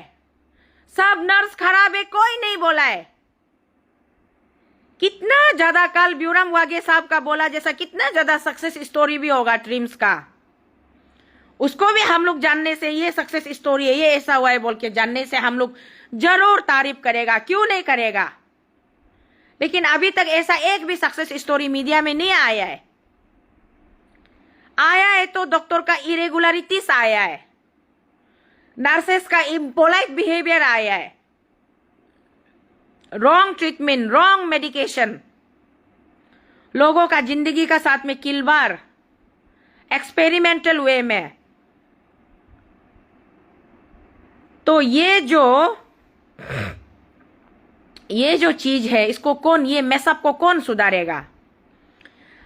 सब नर्स खराब है कोई नहीं बोला है। कितना ज्यादा कल ब्यूरम वागे साहब का बोला जैसा कितना ज्यादा सक्सेस स्टोरी भी होगा ट्रिम्स का, उसको भी हम लोग जानने से ये सक्सेस स्टोरी है, ये ऐसा हुआ है बोल के जानने से हम लोग जरूर तारीफ करेगा, क्यों नहीं करेगा। लेकिन अभी तक ऐसा एक भी सक्सेस स्टोरी मीडिया में नहीं आया है। आया है तो डॉक्टर का इरेगुलरिटीज आया है, नर्सेस का इम्पोलाइट बिहेवियर आया है, रॉन्ग ट्रीटमेंट, रॉन्ग मेडिकेशन, लोगों का जिंदगी का साथ में किलवाड़, एक्सपेरिमेंटल वे में। तो ये जो चीज है इसको कौन, ये मेसअप को कौन सुधारेगा।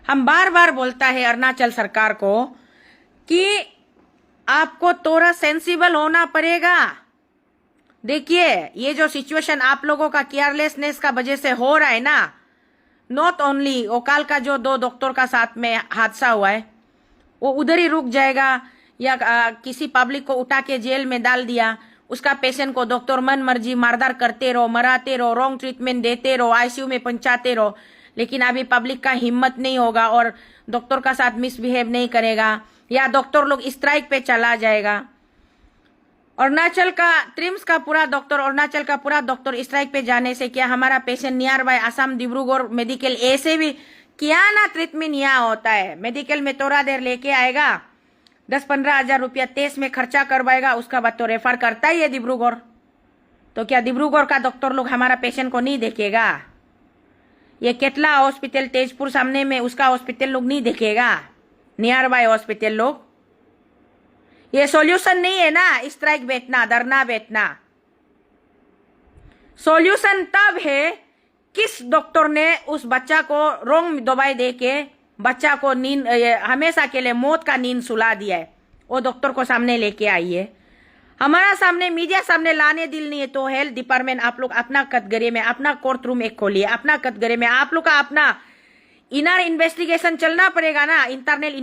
हम बार बार बोलता है अरुणाचल सरकार को कि आपको थोड़ा सेंसिबल होना पड़ेगा। देखिए ये जो सिचुएशन आप लोगों का केयरलेसनेस का वजह से हो रहा है ना, नॉट ओनली ओकाल का जो 2 डॉक्टर का साथ में हादसा हुआ है वो उधर ही रुक जाएगा, या किसी पब्लिक को उठा के जेल में डाल दिया, उसका पेशेंट को डॉक्टर मन मर्जी मारदार करते रहो, मराते रहो, रॉन्ग ट्रीटमेंट देते रहो, आईसीयू में पहुंचाते रहो। लेकिन अभी पब्लिक का हिम्मत नहीं होगा और डॉक्टर का साथ मिसबिहेव नहीं करेगा, या डॉक्टर लोग स्ट्राइक पे चला जाएगा। अरुणाचल का ट्रिम्स का पूरा डॉक्टर, अरुणाचल का पूरा डॉक्टर स्ट्राइक पे जाने से क्या हमारा patient near by Assam Dibrugarh medical ऐसे भी क्या ना ट्रीटमेंट यहाँ होता है, मेडिकल में थोड़ा देर लेके आएगा, 10-15 हजार रुपया तेज में खर्चा करवाएगा, उसका बाद तो रेफर करता ही है डिब्रूगढ़। तो क्या डिब्रूगढ़ का डॉक्टर लोग हमारा पेशेंट को नहीं देखेगा? ये केटला हॉस्पिटल तेजपुर सामने में उसका हॉस्पिटल लोग नहीं देखेगा, नियर बाय हॉस्पिटल लोग? ये सॉल्यूशन नहीं है ना स्ट्राइक बैठना, धरना बैठना। सॉल्यूशन तब है किस डॉक्टर ने उस बच्चा को रोंग दवाई दे के बच्चा को नींद हमेशा के लिए मौत का नींद सुला दिया है, वो डॉक्टर को सामने लेके आइए। हमारा सामने मीडिया सामने लाने दिल नहीं है तो हेल्थ डिपार्टमेंट आप लोग अपना कटघरे में अपना कोर्ट रूम एक खोलिए, अपना कटघरे में आप लोग का अपना इनर इन्वेस्टिगेशन चलना पड़ेगा ना, इंटरनल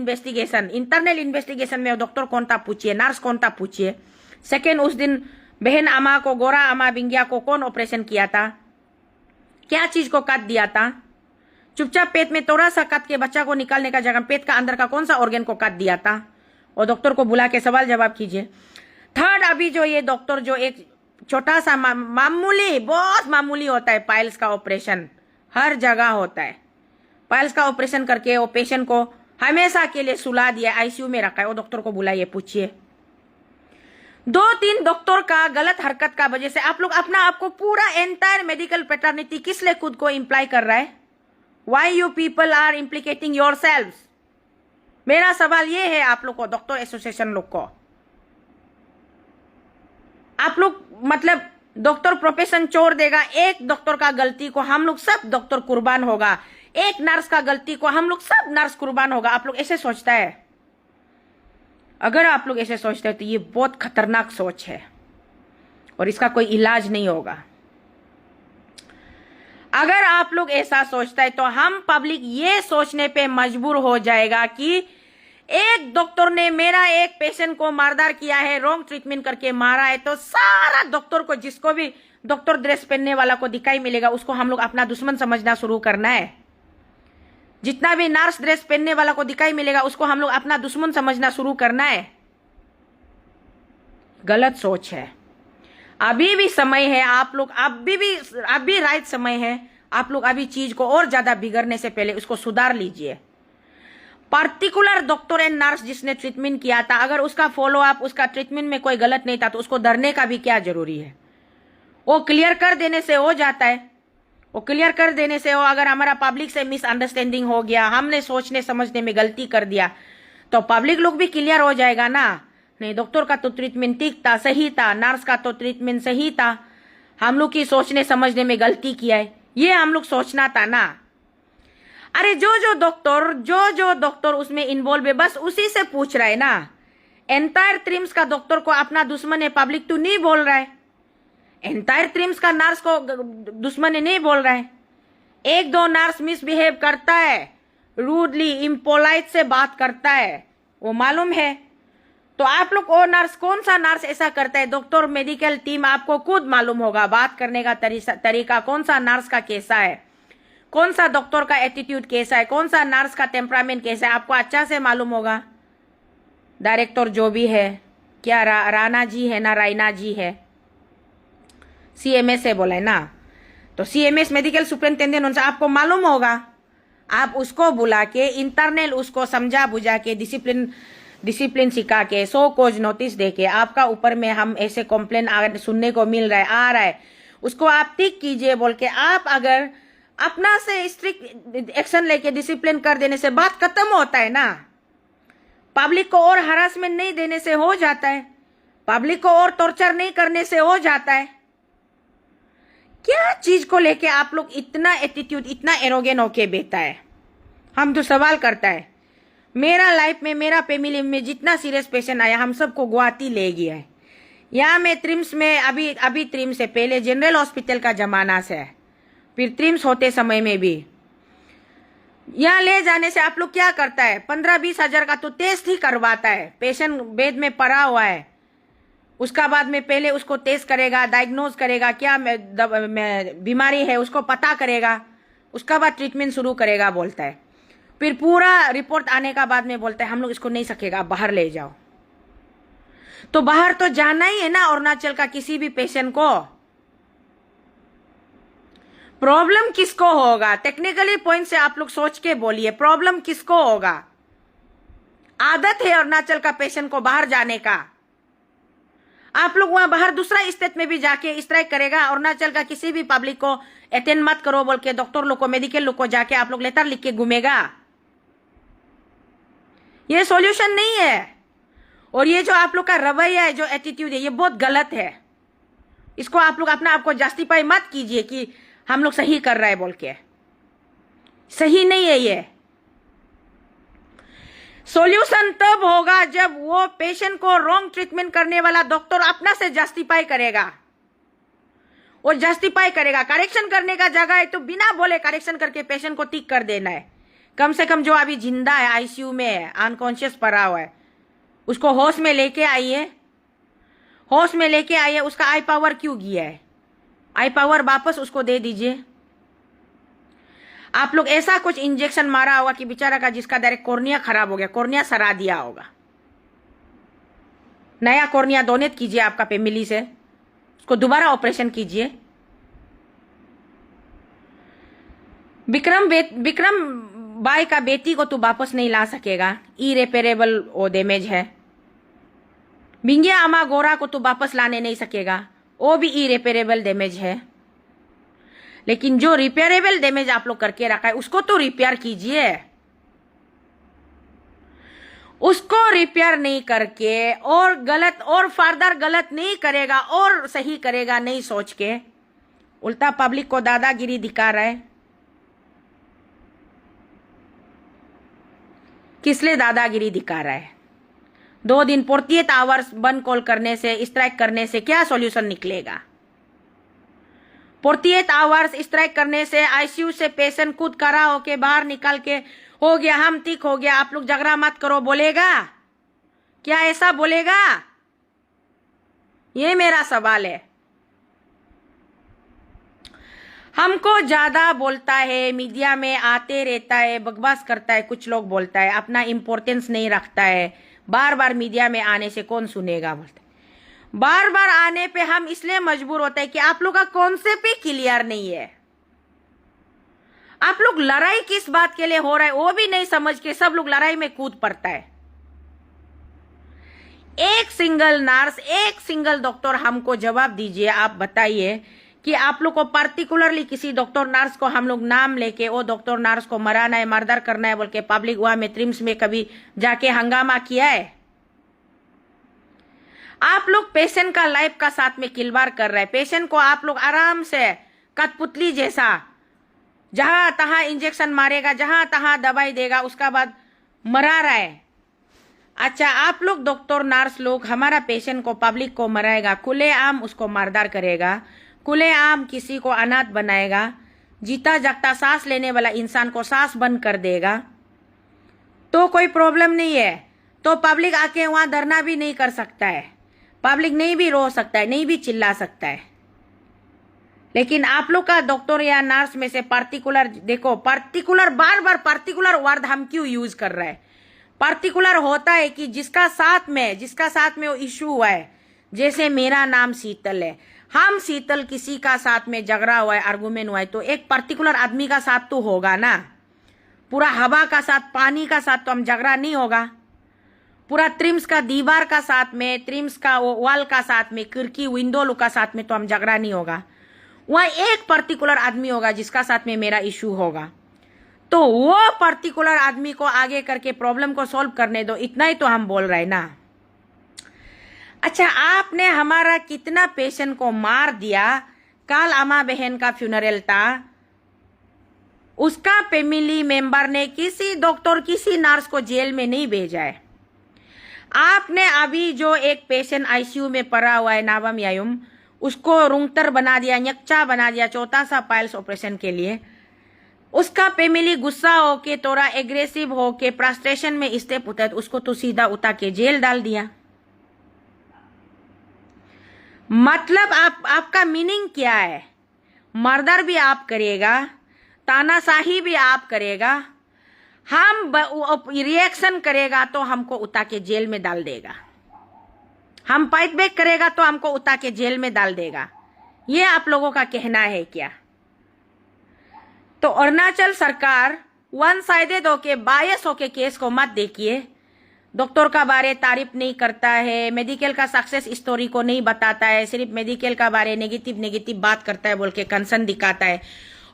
इन्वेस्टिगेशन में डॉक्टर कौन था पूछिए, नर्स कौन था पूछिए। सेकेंड, उस दिन बहन अमा को, गोरा अमा बिंगिया को कौन ऑपरेशन किया था, क्या चीज को काट दिया था? चुपचाप पेट में थोड़ा सा काट के बच्चा को निकालने का जगह पेट का अंदर का कौन सा ऑर्गन को काट दिया था? और डॉक्टर को बुला के सवाल जवाब कीजिए। थर्ड, अभी जो ये डॉक्टर जो एक छोटा सा मामूली, बहुत मामूली होता है पाइल्स का ऑपरेशन, हर जगह होता है, पाइल्स का ऑपरेशन करके वो पेशेंट को हमेशा के लिए सुला दिया, आईसीयू में रखा है, वो डॉक्टर को बुलाइए पूछिए। 2-3 डॉक्टर का गलत हरकत का वजह से आप लोग अपना आपको पूरा एंटायर मेडिकल पैटर्निटी किस लिए खुद को इंप्लाई कर रहा है? Why you people are implicating yourselves? मेरा सवाल ये है आप लोग को, डॉक्टर एसोसिएशन लोग को, आप लोग मतलब डॉक्टर प्रोफेशन छोड़ देगा, एक डॉक्टर का गलती को हम लोग सब डॉक्टर कुर्बान होगा, एक नर्स का गलती को हम लोग सब नर्स कुर्बान होगा, आप लोग ऐसे सोचता है? अगर आप लोग ऐसे सोचते हैं तो ये बहुत खतरनाक सोच है और इसका कोई इलाज नहीं होगा। अगर आप लोग ऐसा सोचता है तो हम पब्लिक ये सोचने पे मजबूर हो जाएगा कि एक डॉक्टर ने मेरा एक पेशेंट को मारदार किया है, रॉन्ग ट्रीटमेंट करके मारा है, तो सारा डॉक्टर को, जिसको भी डॉक्टर ड्रेस पहनने वाला को दिखाई मिलेगा उसको हम लोग अपना दुश्मन समझना शुरू करना है। जितना भी नर्स ड्रेस पहनने वाला को दिखाई मिलेगा उसको हम लोग अपना दुश्मन समझना शुरू करना है। गलत सोच है। अभी भी समय है, आप लोग अभी राइट समय है, आप लोग अभी चीज को और ज्यादा बिगड़ने से पहले उसको सुधार लीजिए। पर्टिकुलर डॉक्टर एंड नर्स जिसने ट्रीटमेंट किया था, अगर उसका फॉलो अप, उसका ट्रीटमेंट में कोई गलत नहीं था तो उसको डरने का भी क्या जरूरी है? वो क्लियर कर देने से हो जाता है, वो क्लियर कर देने से हो। अगर हमारा पब्लिक से मिसअंडरस्टैंडिंग हो गया, हमने सोचने समझने में गलती कर दिया, तो पब्लिक लोग भी क्लियर हो जाएगा ना, नहीं डॉक्टर का तो ट्रीटमेंट ठीक था, सही था, नर्स का तो ट्रीटमेंट सही था, हम लोग की सोचने समझने में गलती किया है, ये हम लोग सोचना था ना। अरे जो डॉक्टर उसमें इन्वॉल्व है बस उसी से पूछ रहा है ना। एंटायर ट्रिम्स का डॉक्टर को अपना दुश्मन है पब्लिक तो नहीं बोल रहा है, एंटायर ट्रिम्स का नर्स को दुश्मन है नहीं बोल रहा है। 1-2 नर्स मिसबिहेव करता है, रूडली इम्पोलाइट से बात करता है, वो मालूम है, तो आप लोग वो नर्स, कौन सा नर्स ऐसा करता है? डॉक्टर, मेडिकल टीम, आपको खुद मालूम होगा बात करने का तरीका, कौन सा नर्स का कैसा है, कौन सा डॉक्टर का एटीट्यूड कैसा है, कौन सा नर्स का टेम्परामेंट कैसा है, आपको अच्छा से मालूम होगा। डायरेक्टर जो भी है, क्या राणा जी है ना रायना जी है, सीएमएस है बोला है ना, तो सीएमएस मेडिकल सुपरिंटेंडेंट, उनसे आपको मालूम होगा। आप उसको बुला के इंटरनल उसको समझा बुझा के डिसिप्लिन सिखा के 100 कोज नोटिस दे के आपका ऊपर में हम ऐसे कंप्लेन सुनने को मिल रहा है, आ रहा है, उसको आप टिक कीजिए बोल के आप अगर अपना से स्ट्रिक्ट एक्शन लेके डिसिप्लिन कर देने से बात खत्म होता है ना। पब्लिक को और हरासमेंट नहीं देने से हो जाता है, पब्लिक को और टॉर्चर नहीं करने से हो जाता है। क्या चीज को लेके आप लोग इतना एटीट्यूड, इतना एरोगेंट होके बैठा है? हम तो सवाल करता है। मेरा लाइफ में, मेरा फैमिली में जितना सीरियस पेशेंट आया, हम सबको गुवाहाटी ले गया है। यहाँ में ट्रिम्स में, अभी ट्रिम्स से पहले जनरल हॉस्पिटल का जमाना से है, फिर ट्रिम्स होते समय में भी यहाँ ले जाने से आप लोग क्या करता है? 15-20 हजार का तो टेस्ट ही करवाता है। पेशेंट बेड में पड़ा हुआ है, उसका बाद में पहले उसको टेस्ट करेगा, डायग्नोज करेगा क्या बीमारी है, उसको पता करेगा, उसका बाद ट्रीटमेंट शुरू करेगा बोलता है। फिर पूरा रिपोर्ट आने का बाद में बोलता है हम लोग इसको नहीं सकेगा, बाहर ले जाओ। तो बाहर तो जाना ही है ना अरुणाचल का किसी भी पेशेंट को। प्रॉब्लम किसको होगा? टेक्निकली पॉइंट से आप लोग सोच के बोलिए, प्रॉब्लम किसको होगा? आदत है अरुणाचल का पेशेंट को बाहर जाने का। आप लोग वहां बाहर दूसरा स्टेट में भी जाके स्ट्राइक करेगा, अरुणाचल का किसी भी पब्लिक को अटेंड मत करो बोल के डॉक्टर लोग को, मेडिकल लोग को जाके आप लोग लेटर लिख के घूमेगा। ये सॉल्यूशन नहीं है। और ये जो आप लोग का रवैया है, जो एटीट्यूड है, ये बहुत गलत है। इसको आप लोग अपना आपको जस्टिफाई मत कीजिए कि हम लोग सही कर रहा है बोल के, सही नहीं है ये। सॉल्यूशन तब होगा जब वो पेशेंट को रॉन्ग ट्रीटमेंट करने वाला डॉक्टर अपना से जस्टिफाई करेगा, वो जस्टिफाई करेगा। करेक्शन करने का जगह है तो बिना बोले करेक्शन करके पेशेंट को ठीक कर देना है। कम से कम जो अभी जिंदा है, आईसीयू में है, अनकॉन्शियस पड़ा हुआ है, उसको होश में लेके आइए, होश में लेके आइए। उसका आई पावर क्यों गया है? आई पावर वापस उसको दे दीजिए। आप लोग ऐसा कुछ इंजेक्शन मारा होगा कि बेचारा का जिसका डायरेक्ट कॉर्निया खराब हो गया, कॉर्निया सरा दिया होगा। नया कॉर्निया डोनेट कीजिए आपका फैमिली से, उसको दोबारा ऑपरेशन कीजिए। विक्रम बाई का बेटी को तो वापस नहीं ला सकेगा, इरेपेरेबल वो डैमेज है। बिंगिया अमा गोरा को तो वापस लाने नहीं सकेगा, वो भी इरेपेरेबल डैमेज है। लेकिन जो रिपेयरेबल डैमेज आप लोग करके रखा है उसको तो रिपेयर कीजिए। उसको रिपेयर नहीं करके और गलत और फर्दर गलत नहीं करेगा और सही करेगा नहीं सोच के, उल्टा पब्लिक को दादागिरी दिखा रहा है। किस लिए दादागिरी दिखा रहा है? 2 दिन 48 आवर्स बंद कॉल करने से, स्ट्राइक करने से क्या सॉल्यूशन निकलेगा? 48 आवर्स स्ट्राइक करने से आईसीयू से पेशेंट खुद करा होके बाहर निकल के हो गया, हम ठीक हो गया, आप लोग झगड़ा मत करो बोलेगा क्या? ऐसा बोलेगा? ये मेरा सवाल है। हमको ज्यादा बोलता है, मीडिया में आते रहता है, बकवास करता है, कुछ लोग बोलता है, अपना इंपॉर्टेंस नहीं रखता है। बार बार मीडिया में आने से कौन सुनेगा बोलते। बार बार आने पे हम इसलिए मजबूर होते हैं कि आप लोग का कॉन्सेप्ट ही क्लियर नहीं है। आप लोग लड़ाई किस बात के लिए हो रहा है वो भी नहीं समझ के सब लोग लड़ाई में कूद पड़ता है। एक सिंगल नर्स, एक सिंगल डॉक्टर हमको जवाब दीजिए, आप बताइए कि आप लोग को पर्टिकुलरली किसी डॉक्टर नर्स को हम लोग नाम लेके वो डॉक्टर नर्स को मराना है, मर्डर करना है बोल के पब्लिक वहां में ट्रिम्स में कभी जाके हंगामा किया है? आप लोग पेशेंट का लाइफ का साथ में खिलवाड़ कर रहे हैं। पेशेंट को आप लोग आराम से कठपुतली जैसा जहां तहां इंजेक्शन मारेगा, जहां तहां दवाई देगा, उसका बाद मरा रहा है। अच्छा, आप लोग डॉक्टर नर्स लोग हमारा पेशेंट को, पब्लिक को मराएगा, खुलेआम उसको मर्डर करेगा, खुलेआम किसी को अनाथ बनाएगा, जीता जागता सांस लेने वाला इंसान को सांस बंद कर देगा, तो कोई प्रॉब्लम नहीं है। तो पब्लिक आके वहां धरना भी नहीं कर सकता है, पब्लिक नहीं भी रो सकता है, नहीं भी चिल्ला सकता है। लेकिन आप लोग का डॉक्टर या नर्स में से पार्टिकुलर, देखो पार्टिकुलर, बार बार पार्टिकुलर वर्ड हम क्यों यूज कर रहे हैं? पार्टिकुलर होता है कि जिसका साथ में वो इश्यू हुआ है। जैसे मेरा नाम शीतल है, हम शीतल किसी का साथ में झगड़ा हुआ है, आर्गुमेंट हुआ है, तो एक पर्टिकुलर आदमी का साथ तो होगा ना। पूरा हवा का साथ, पानी का साथ तो हम झगड़ा नहीं होगा। पूरा त्रिम्स का दीवार का साथ में, त्रिम्स का वॉल का साथ में, खिड़की विंडो लोग का साथ में तो हम झगड़ा नहीं होगा। वहां एक पर्टिकुलर आदमी होगा जिसका साथ में मेरा इश्यू होगा, तो वो पर्टिकुलर आदमी को आगे करके प्रॉब्लम को सॉल्व करने दो, इतना ही तो हम बोल रहे हैं ना। अच्छा, आपने हमारा कितना पेशेंट को मार दिया। कल अम्मा बहन का फ्यूनरल था, उसका फैमिली मेंबर ने किसी डॉक्टर, किसी नर्स को जेल में नहीं भेजा है। आपने अभी जो एक पेशेंट आईसीयू में पड़ा हुआ है, नाबम यायुम, उसको रुंगतर बना दिया, यक्चा बना दिया, चौथा सा पाइल्स ऑपरेशन के लिए। उसका फैमिली गुस्सा होके, थोड़ा एग्रेसिव होके, फ्रस्ट्रेशन में स्टेप उठा, उसको तो सीधा उठा के जेल डाल दिया। मतलब आपका मीनिंग क्या है? मर्डर भी आप करेगा, तानाशाही भी आप करेगा, हम रिएक्शन करेगा तो हमको उठा के जेल में डाल देगा, हम फाइट बैक करेगा तो हमको उठा के जेल में डाल देगा। ये आप लोगों का कहना है क्या? तो अरुणाचल सरकार वन साइडेड होके, बायस होके केस को मत देखिए। डॉक्टर का बारे तारीफ नहीं करता है, मेडिकल का सक्सेस स्टोरी को नहीं बताता है, सिर्फ मेडिकल का बारे नेगेटिव बात करता है बोल के कंसर्न दिखाता है।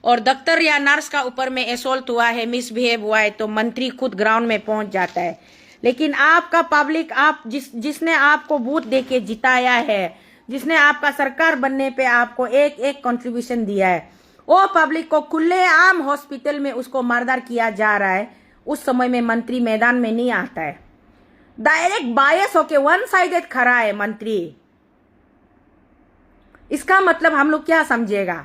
और डॉक्टर या नर्स का ऊपर में असॉल्ट हुआ है, मिसबिहेव हुआ है, तो मंत्री खुद ग्राउंड में पहुंच जाता है। लेकिन आपका पब्लिक, आप जिसने आपको वोट देके जिताया है, जिसने आपका सरकार बनने पे आपको एक एक कंट्रीब्यूशन दिया है, वो पब्लिक को खुले आम हॉस्पिटल में उसको मर्डर किया जा रहा है। उस समय में मंत्री मैदान में नहीं आता है, डायरेक्ट बायस होके वन साइडेड खड़ा है मंत्री। इसका मतलब हम लोग क्या समझेगा?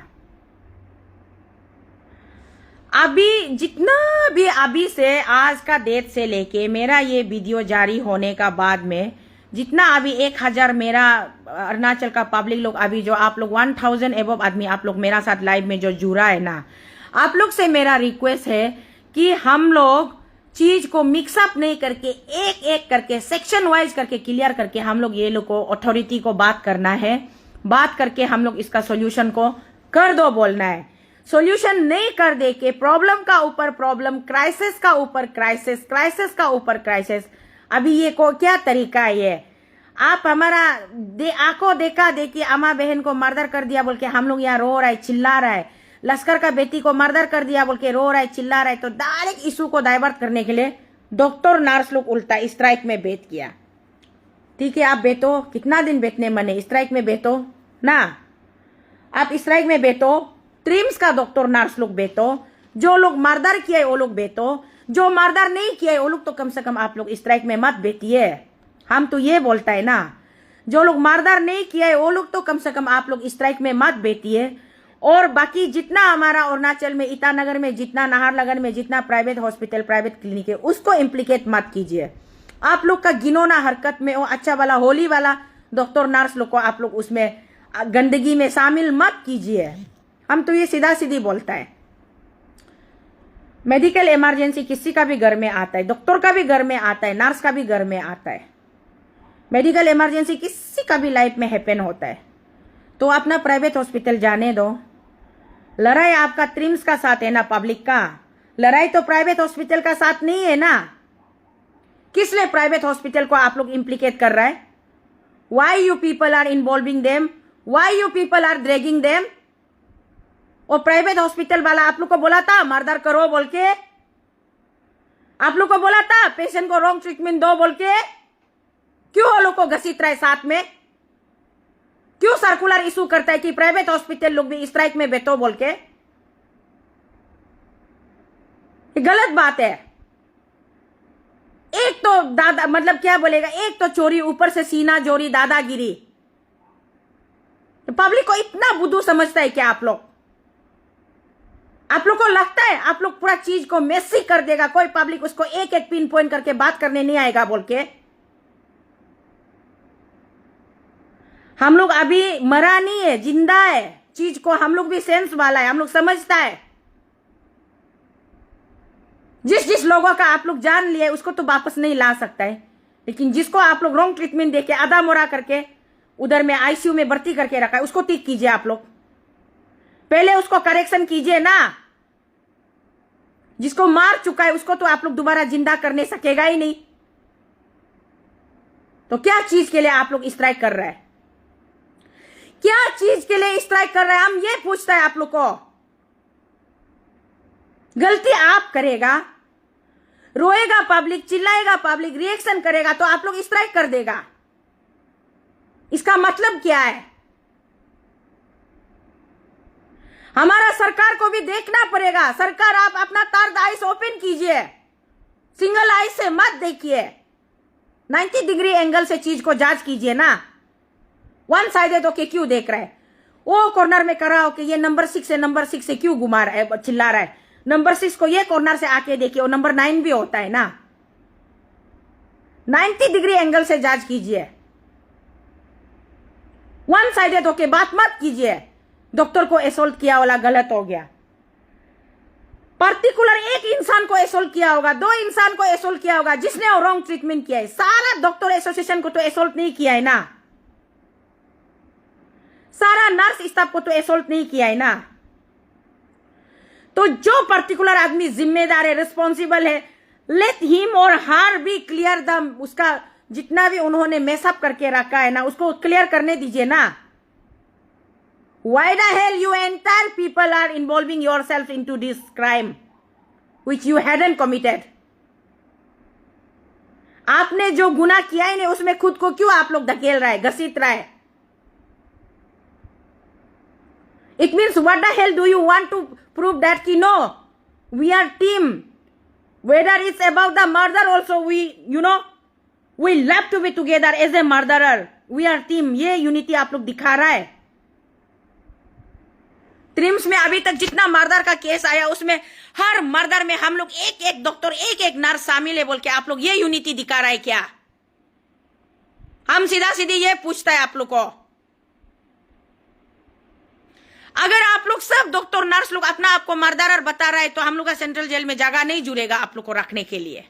अभी जितना भी, अभी से आज का डेट से लेके मेरा ये वीडियो जारी होने का बाद में जितना अभी 1000 मेरा अरुणाचल का पब्लिक लोग, अभी जो आप लोग 1000 एबव आदमी आप लोग मेरा साथ लाइव में जो जुड़ा है ना, आप लोग से मेरा रिक्वेस्ट है कि हम लोग चीज को मिक्सअप नहीं करके, एक एक करके, सेक्शन वाइज करके, क्लियर करके हम लोग ये लोग को, अथॉरिटी को बात करना है। बात करके हम लोग इसका सोल्यूशन को कर दो बोलना है। सोल्यूशन नहीं कर दे के प्रॉब्लम का ऊपर प्रॉब्लम, क्राइसिस का ऊपर क्राइसिस, क्राइसिस का ऊपर क्राइसिस, अभी ये को क्या तरीका है ये? आप हमारा आंखों देखा देखी अम्मा बहन को मर्डर कर दिया बोल के हम लोग यहाँ रो रहा है, चिल्ला रहा है। लश्कर का बेटी को मर्डर कर दिया बोल के रो रहा है, चिल्ला रहा है। तो डायरेक्ट इशू को डाइवर्ट करने के लिए डॉक्टर नर्स लोग उल्टा स्ट्राइक में बैठ किया। ठीक है, आप बैठो, कितना दिन बैठने मने, स्ट्राइक में बैठो ना, आप स्ट्राइक में बैठो। ट्रिम्स का डॉक्टर नर्स लोग बैठो, जो लोग मर्डर किए वो लोग बैठो, जो मर्डर नहीं किए वो लोग तो कम से कम आप लोग स्ट्राइक में मत बैठिए। हम तो ये बोलता है ना, जो लोग मर्डर नहीं किए वो लोग तो कम से कम आप लोग स्ट्राइक में मत बैठिए। और बाकी जितना हमारा अरुणाचल में, ईटानगर में जितना, नाहरलगुन में जितना प्राइवेट हॉस्पिटल, प्राइवेट क्लिनिक है, उसको इम्प्लीकेट मत कीजिए। आप लोग का गिनौना हरकत में वो अच्छा वाला, होली वाला डॉक्टर नर्स लोग को आप लोग उसमें गंदगी में शामिल मत कीजिए। हम तो ये सीधा सीधी बोलता है। मेडिकल इमरजेंसी किसी का भी घर में आता है, डॉक्टर का भी घर में आता है, नर्स का भी घर में आता है। मेडिकल इमरजेंसी किसी का भी लाइफ में हैपन होता है, तो अपना प्राइवेट हॉस्पिटल जाने दो। लड़ाई आपका ट्रिम्स का साथ है ना, पब्लिक का। लड़ाई तो प्राइवेट हॉस्पिटल का साथ नहीं है ना। किस लिए प्राइवेट हॉस्पिटल को आप लोग इम्प्लीकेट कर रहा है? Why you people are involving them, why you people are dragging them. और प्राइवेट हॉस्पिटल वाला आप लोग को बोला था मर्डर करो बोल के, आप लोग को बोला था पेशेंट को रॉन्ग ट्रीटमेंट दो बोल के, क्यों वो लोग को घसीट रहा है साथ में? क्यों सर्कुलर इशू करता है कि प्राइवेट हॉस्पिटल लोग भी स्ट्राइक में बैठो बोल के? ये गलत बात है। एक तो दादा, मतलब क्या बोलेगा, एक तो चोरी, ऊपर से सीना जोरी, दादागिरी। पब्लिक को इतना बुद्धू समझता है क्या आप लोग? आप लोग को लगता है आप लोग पूरा चीज को मेसी कर देगा, कोई पब्लिक उसको एक एक पिन पॉइंट करके बात करने नहीं आएगा बोल के? हम लोग अभी मरा नहीं है, जिंदा है। चीज को हम लोग भी सेंस वाला है, हम लोग समझता है। जिस जिस लोगों का आप लोग जान लिए उसको तो वापस नहीं ला सकता है, लेकिन जिसको आप लोग रॉन्ग ट्रीटमेंट देके आधा मोरा करके उधर में आईसीयू में भर्ती करके रखा है, उसको ठीक कीजिए। आप लोग पहले उसको करेक्शन कीजिए ना। जिसको मार चुका है उसको तो आप लोग दोबारा जिंदा करने सकेगा ही नहीं। तो क्या चीज के लिए आप लोग स्ट्राइक कर रहे हैं? क्या चीज के लिए स्ट्राइक कर रहे हैं? हम ये पूछता है आप लोग को। गलती आप करेगा, रोएगा पब्लिक, चिल्लाएगा पब्लिक, रिएक्शन करेगा तो आप लोग स्ट्राइक कर देगा। इसका मतलब क्या है? हमारा सरकार को भी देखना पड़ेगा। सरकार आप अपना थर्ड आइज ओपन कीजिए, सिंगल आइज से मत देखिए, 90 डिग्री एंगल से चीज को जांच कीजिए ना। वन साइडेड होके क्यों देख रहा है? वो कॉर्नर में करा हो कि ये नंबर 6 है, नंबर 6 से क्यों घुमा रहा है, चिल्ला रहा है? नंबर 6 को ये कॉर्नर से आके देखिए, वो नंबर 9 भी होता है ना। 90 डिग्री एंगल से जांच कीजिए, वन साइडेड होके बात मत कीजिए। डॉक्टर को असोल्ट किया वाला गलत हो गया। पर्टिकुलर एक इंसान को असोल्ट किया होगा, 2 इंसान को असोल्ट किया होगा, जिसने रॉन्ग ट्रीटमेंट किया है। सारा डॉक्टर एसोसिएशन को तो असोल्ट नहीं किया है ना, सारा नर्स स्टाफ को तो असोल्ट नहीं किया है ना। तो जो पर्टिकुलर आदमी जिम्मेदार है, रिस्पॉन्सिबल है, लेट हिम और हर बी क्लियर द, उसका जितना भी उन्होंने मेसअप करके रखा है ना, उसको क्लियर करने दीजिए ना। Why the hell you entire people are involving yourself into this crime which you hadn't committed? आपने जो गुनाह किया ही नहीं उसमें खुद को क्यों आप लोग धकेल रहा है, घसीट रहा है? It means what the hell do you want to prove that कि no, we are team. Whether it's about the murder also, we love to be together as a murderer. We are team. ये यूनिटी आप लोग दिखा रहा है। ट्रिम्स में अभी तक जितना मर्डर का केस आया उसमें हर मर्डर में हम लोग एक एक डॉक्टर, एक एक नर्स शामिल है बोल के आप लोग ये यूनिटी दिखा रहा है क्या? हम सीधा सीधी ये पूछता है आप लोग को। अगर आप लोग सब डॉक्टर नर्स लोग अपना आपको मर्डरर बता रहा है तो हम लोग का सेंट्रल जेल में जगह नहीं जुड़ेगा आप लोग को रखने के लिए।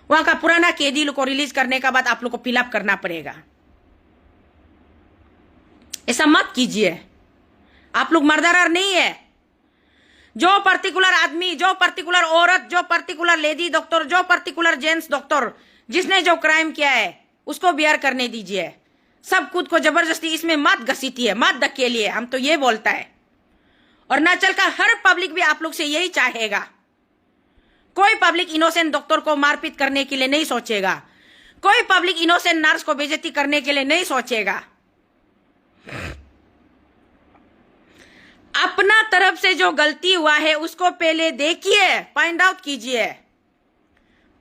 वहां का पुराना कैदी लोग को रिलीज करने का बाद आप लोग को फिलअप करना पड़ेगा। ऐसा मत कीजिए, आप लोग मर्डरर नहीं है। जो पर्टिकुलर आदमी, जो पर्टिकुलर औरत, जो पर्टिकुलर लेडी डॉक्टर, जो पर्टिकुलर जेंट्स डॉक्टर जिसने जो क्राइम किया है उसको बियर करने दीजिए। सब खुद को जबरदस्ती इसमें मत घसीटिए, मत धकेलिए। हम तो ये बोलता है, और नाचल का हर पब्लिक भी आप लोग से यही चाहेगा। कोई पब्लिक इनोसेंट डॉक्टर को मारपीट करने के लिए नहीं सोचेगा, कोई पब्लिक इनोसेंट नर्स को बेइज्जती करने के लिए नहीं सोचेगा। अपना तरफ से जो गलती हुआ है उसको पहले देखिए, फाइंड आउट कीजिए।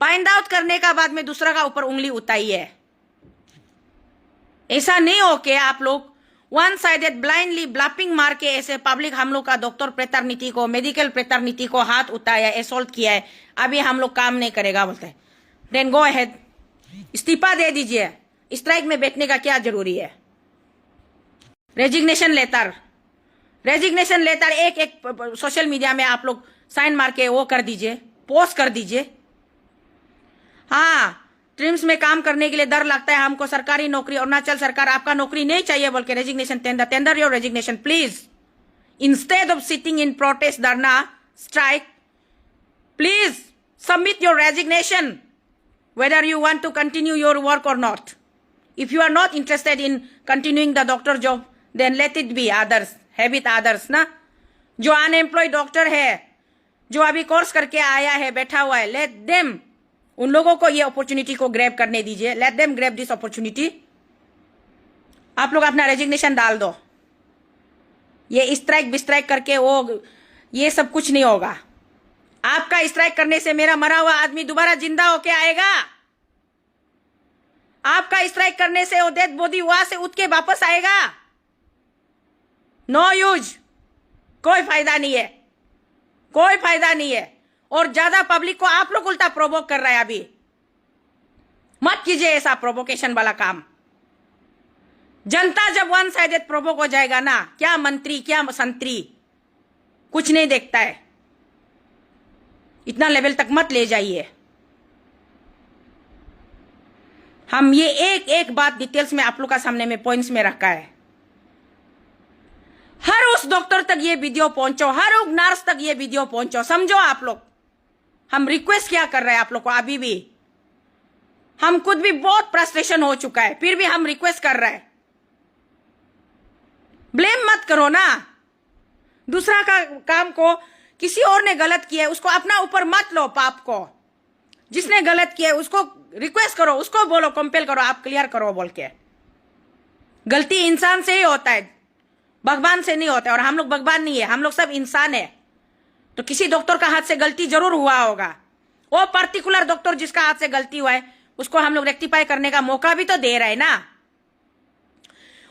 फाइंड आउट करने का बाद में दूसरा का ऊपर उंगली उठाइए। ऐसा नहीं हो के आप लोग वन साइडेड ब्लाइंडली ब्लफिंग मार के ऐसे पब्लिक हम लोग का डॉक्टर प्रेतरनीति को, मेडिकल प्रेतरनीति को हाथ उठाया, असॉल्ट किया है, अभी हम लोग काम नहीं करेगा बोलते हैं। देन गो अहेड, इस्तीफा दे दीजिए। स्ट्राइक में बैठने का क्या जरूरी है? रेजिग्नेशन लेटर एक एक सोशल मीडिया में आप लोग साइन मार के वो कर दीजिए, पोस्ट कर दीजिए। हाँ, ट्रिम्स में काम करने के लिए डर लगता है हमको, सरकारी नौकरी, अरुणाचल सरकार आपका नौकरी नहीं चाहिए बोल के resignation tender your resignation please. Instead of sitting in protest, dharna, strike, please submit your resignation whether you want to continue your work or not. If you are not interested in continuing the doctor job, then let it be others, have it others ना। जो अनएम्प्लॉयड डॉक्टर है, जो अभी कोर्स करके आया है, बैठा हुआ है, लेट देम, उन लोगों को ये अपॉर्चुनिटी को ग्रैब करने दीजिए। Let them grab this opportunity. आप लोग अपना रेजिग्नेशन डाल दो। ये स्ट्राइक बिस्ट्राइक करके वो ये सब कुछ नहीं होगा। आपका स्ट्राइक करने से मेरा मरा हुआ आदमी दोबारा जिंदा होके आएगा। आपका स्ट्राइक करने से वो डेड बॉडी वहां से उठ के वापस आएगा। No use. कोई फायदा नहीं है, कोई फायदा नहीं है। और ज्यादा पब्लिक को आप लोग उल्टा प्रोवोक कर रहा है। अभी मत कीजिए ऐसा प्रोवोकेशन वाला काम। जनता जब वन साइडेड प्रोवोक हो जाएगा ना, क्या मंत्री क्या संतरी कुछ नहीं देखता है। इतना लेवल तक मत ले जाइए। हम ये एक एक बात डिटेल्स में आप लोग का सामने में पॉइंट्स में रखा है। हर उस डॉक्टर तक ये वीडियो पहुंचो, हर उस नर्स तक ये वीडियो पहुंचो। समझो आप लोग, हम रिक्वेस्ट क्या कर रहे हैं आप लोग को। अभी भी हम खुद भी बहुत फ्रस्ट्रेशन हो चुका है, फिर भी हम रिक्वेस्ट कर रहे हैं। ब्लेम मत करो ना दूसरा का काम को। किसी और ने गलत किया है उसको अपना ऊपर मत लो पाप को। जिसने गलत किया है उसको रिक्वेस्ट करो, उसको बोलो, कंपेल करो, आप क्लियर करो बोल के। गलती इंसान से ही होता है, भगवान से नहीं होता है। और हम लोग भगवान नहीं है, हम लोग सब इंसान है। तो किसी डॉक्टर का हाथ से गलती जरूर हुआ होगा। वो पर्टिकुलर डॉक्टर जिसका हाथ से गलती हुआ है उसको हम लोग रेक्टिफाई करने का मौका भी तो दे रहे हैं ना,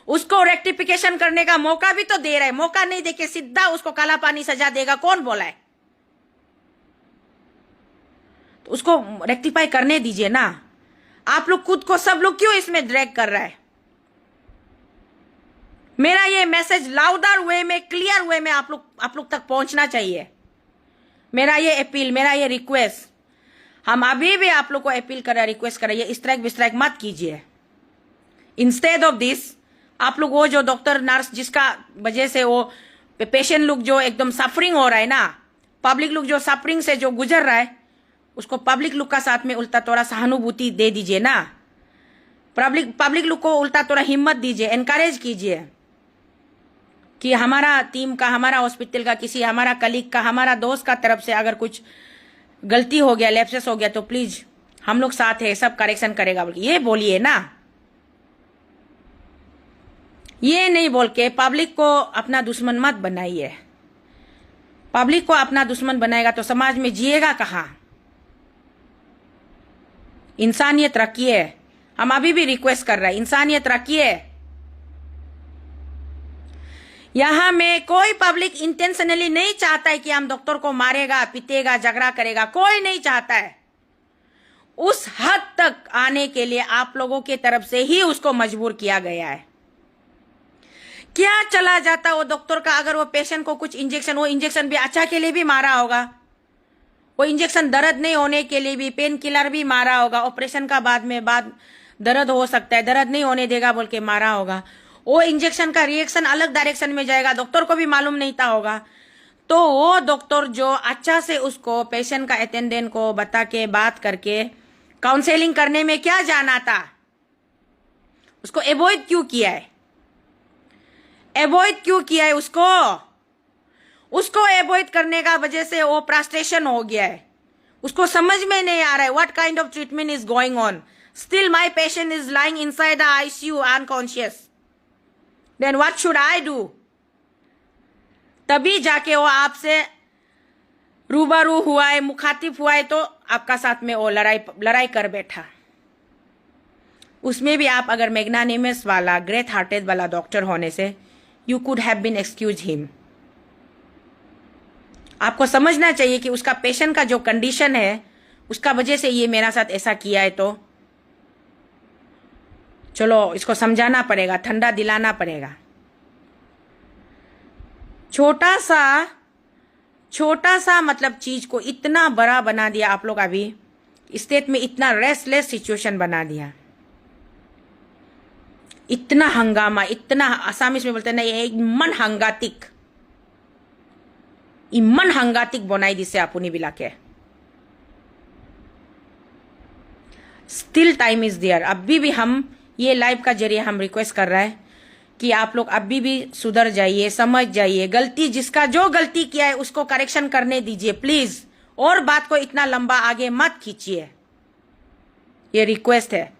उसको रेक्टिफिकेशन करने का मौका भी तो दे रहे हैं। मौका नहीं देके सीधा उसको काला पानी सजा देगा, कौन बोला है? तो उसको रेक्टिफाई करने दीजिए ना। आप लोग खुद को सब लोग क्यों इसमें ड्रैग कर रहा है? मेरा ये मैसेज लाउडर वे में, क्लियर वे में आप लोग तक पहुंचना चाहिए। मेरा ये अपील, मेरा ये रिक्वेस्ट, हम अभी भी आप लोग को अपील कर रहे हैं, रिक्वेस्ट कर रहे हैं, ये स्ट्राइक विस्ट्राइक मत कीजिए। इंस्टेड ऑफ दिस आप लोग वो जो डॉक्टर नर्स जिसका वजह से वो पेशेंट लोग जो एकदम सफरिंग हो रहा है ना, पब्लिक लोग जो सफरिंग से जो गुजर रहा है, उसको पब्लिक लोग का साथ में उल्टा थोड़ा सहानुभूति दे दीजिए ना। पब्लिक लोग को उल्टा थोड़ा हिम्मत दीजिए, एनकरेज कीजिए कि हमारा टीम का, हमारा हॉस्पिटल का, किसी हमारा कलीग का, हमारा दोस्त का तरफ से अगर कुछ गलती हो गया, लैप्सेस हो गया, तो प्लीज हम लोग साथ है, सब करेक्शन करेगा बोल के ये बोलिए ना। ये नहीं बोल के पब्लिक को अपना दुश्मन मत बनाइए। पब्लिक को अपना दुश्मन बनाएगा तो समाज में जिएगा कहाँ? इंसानियत रखिए। हम अभी भी रिक्वेस्ट कर रहे हैं, इंसानियत रखिए। यहां में कोई पब्लिक इंटेंशनली नहीं चाहता है कि हम डॉक्टर को मारेगा, पीटेगा, झगड़ा करेगा, कोई नहीं चाहता है। उस हद तक आने के लिए आप लोगों की तरफ से ही उसको मजबूर किया गया है। क्या चला जाता वो डॉक्टर का अगर वो पेशेंट को कुछ इंजेक्शन, वो इंजेक्शन भी अच्छा के लिए भी मारा होगा, वो इंजेक्शन दर्द नहीं होने के लिए भी, पेन किलर भी मारा होगा, ऑपरेशन का बाद दर्द हो सकता है, दर्द नहीं होने देगा बोल के मारा होगा। वो इंजेक्शन का रिएक्शन अलग डायरेक्शन में जाएगा, डॉक्टर को भी मालूम नहीं था होगा। तो वो डॉक्टर जो अच्छा से उसको पेशेंट का अटेंडेंट को बता के बात करके काउंसलिंग करने में क्या जाना था, उसको अवॉइड क्यों किया है? अवॉइड क्यों किया है उसको अवॉइड करने का वजह से वो फ्रस्ट्रेशन हो गया है। उसको समझ में नहीं आ रहा है what kind of treatment is going on. Still my patient is lying inside the ICU unconscious, then what should I do? तभी जाके वो आपसे रूबरू हुआ है, मुखातिब हुआ है, तो आपका साथ में वो लड़ाई कर बैठा। उसमें भी आप अगर मैग्नानिमस वाला, ग्रेट हार्टेड वाला डॉक्टर होने से you could have been excuse him. आपको समझना चाहिए कि उसका पेशेंट का जो कंडीशन है उसका वजह से ये मेरा साथ ऐसा किया है, तो चलो इसको समझाना पड़ेगा, ठंडा दिलाना पड़ेगा। छोटा सा मतलब चीज को इतना बड़ा बना दिया आप लोग। अभी स्टेट में इतना रेस्टलेस सिचुएशन बना दिया, इतना हंगामा, इतना आसामीज में बोलते हैं ना, इमन हांगातिक बनाई दिसे आपुनी बिलाके। Still time is there. अभी भी हम ये लाइव का जरिए हम रिक्वेस्ट कर रहा है कि आप लोग अभी भी सुधर जाइए, समझ जाइए। गलती जिसका जो गलती किया है उसको करेक्शन करने दीजिए प्लीज, और बात को इतना लंबा आगे मत खींचिए, ये रिक्वेस्ट है।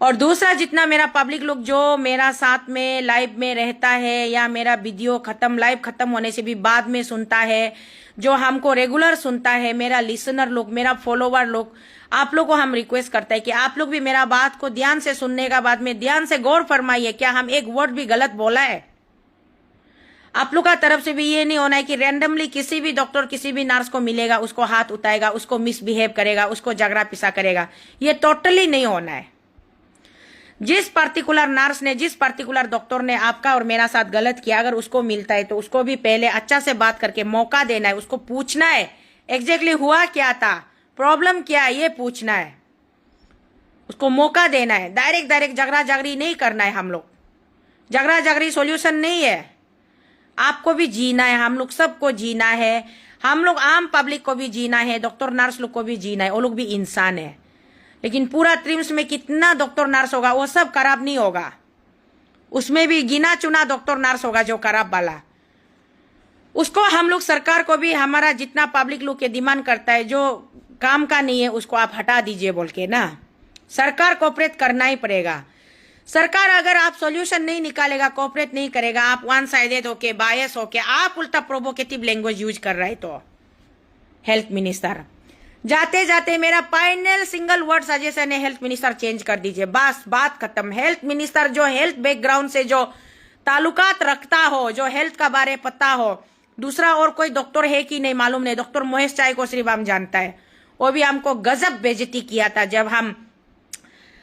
और दूसरा, जितना मेरा पब्लिक लोग जो मेरा साथ में लाइव में रहता है या मेरा वीडियो लाइव खत्म होने से भी बाद में सुनता है, जो हमको रेगुलर सुनता है, मेरा लिसनर लोग, मेरा फॉलोवर लोग, आप लोग को हम रिक्वेस्ट करते हैं कि आप लोग भी मेरा बात को ध्यान से सुनने का बाद में ध्यान से गौर फरमाइए। क्या हम एक वर्ड भी गलत बोला है? आप लोग का तरफ से भी ये नहीं होना है कि रैंडमली किसी भी डॉक्टर किसी भी नर्स को मिलेगा, उसको हाथ उठाएगा, उसको मिसबिहेव करेगा, उसको झगड़ा पिसा करेगा। ये टोटली नहीं होना है। जिस पर्टिकुलर नर्स ने, जिस पर्टिकुलर डॉक्टर ने आपका और मेरा साथ गलत किया, अगर उसको मिलता है तो उसको भी पहले अच्छा से बात करके मौका देना है, उसको पूछना है एग्जैक्टली हुआ क्या था, प्रॉब्लम क्या है, ये पूछना है, उसको मौका देना है। डायरेक्ट झगड़ा झगड़ी नहीं करना है। हम लोग झगड़ा झगड़ी सॉल्यूशन नहीं है। आपको भी जीना है, हम लोग सबको जीना है, हम लोग आम पब्लिक को भी जीना है, डॉक्टर नर्स लोग को भी जीना है, वो लोग भी इंसान है। लेकिन पूरा ट्रिम्स में कितना डॉक्टर नर्स होगा, वो सब खराब नहीं होगा, उसमें भी गिना चुना डॉक्टर नर्स होगा जो खराब वाला। उसको हम लोग सरकार को भी, हमारा जितना पब्लिक लोग के डिमांड करता है जो काम का नहीं है उसको आप हटा दीजिए बोल के ना, सरकार कोऑपरेट करना ही पड़ेगा। सरकार अगर आप सॉल्यूशन नहीं निकालेगा, कोऑपरेट नहीं करेगा, आप वन साइडेड होके, बायस होके, आप उल्टा प्रोवोकेटिव लैंग्वेज यूज कर रहे, तो हेल्थ मिनिस्टर जाते जाते मेरा फाइनल सिंगल वर्ड सजेशन है, हेल्थ मिनिस्टर चेंज कर दीजिए, बस बात खत्म। हेल्थ मिनिस्टर जो हेल्थ बैकग्राउंड से जो ताल्लुकात रखता हो, जो हेल्थ का बारे पता हो, दूसरा और कोई डॉक्टर है कि नहीं मालूम नहीं, डॉक्टर महेश चाय को सिर्फ हम जानता है। वो भी हमको गजब बेइज्जती किया था जब हम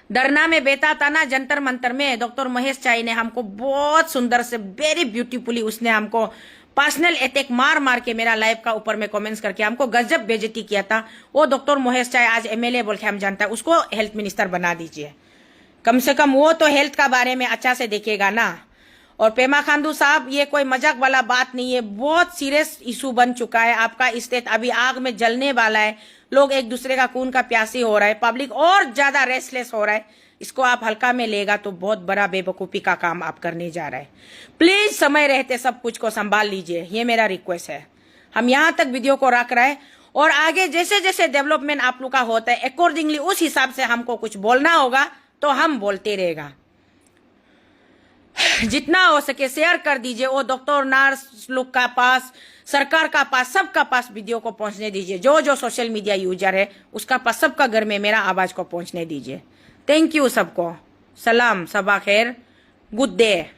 धरना में बैठा था ना जंतर मंतर में। डॉक्टर महेश चाई ने हमको बहुत सुंदर से, वेरी ब्यूटीफुली उसने हमको पर्सनल अटैक मार मार के मेरा लाइफ का ऊपर में कमेंट्स करके हमको गजब बेइज्जती किया था। वो डॉक्टर महेश चाई आज एमएलए बोल के हम जानता है, उसको हेल्थ मिनिस्टर बना दीजिए। कम से कम वो तो हेल्थ का बारे में अच्छा से देखेगा ना। और पेमा खांडू साहब, ये कोई मजाक वाला बात नहीं है, बहुत सीरियस इशू बन चुका है। आपका स्टेट अभी आग में जलने वाला है, लोग एक दूसरे का खून का प्यासी हो रहा है, पब्लिक और ज्यादा रेस्टलेस हो रहा है। इसको आप हल्का में लेगा तो बहुत बड़ा बेवकूफी का काम आप करने जा रहे हैं। प्लीज समय रहते सब कुछ को संभाल लीजिए, ये मेरा रिक्वेस्ट है। हम यहाँ तक वीडियो को रख रहे हैं और आगे जैसे जैसे डेवलपमेंट आप लोग का होता है अकॉर्डिंगली उस हिसाब से हमको कुछ बोलना होगा तो हम बोलते रहेगा। जितना हो सके शेयर कर दीजिए, वो डॉक्टर नर्स लोग का पास, सरकार का पास, सबका पास वीडियो को पहुंचने दीजिए। जो जो सोशल मीडिया यूजर है उसका पास, सबका घर में मेरा आवाज को पहुंचने दीजिए। थैंक यू सबको, सलाम, सबा खैर, गुड डे।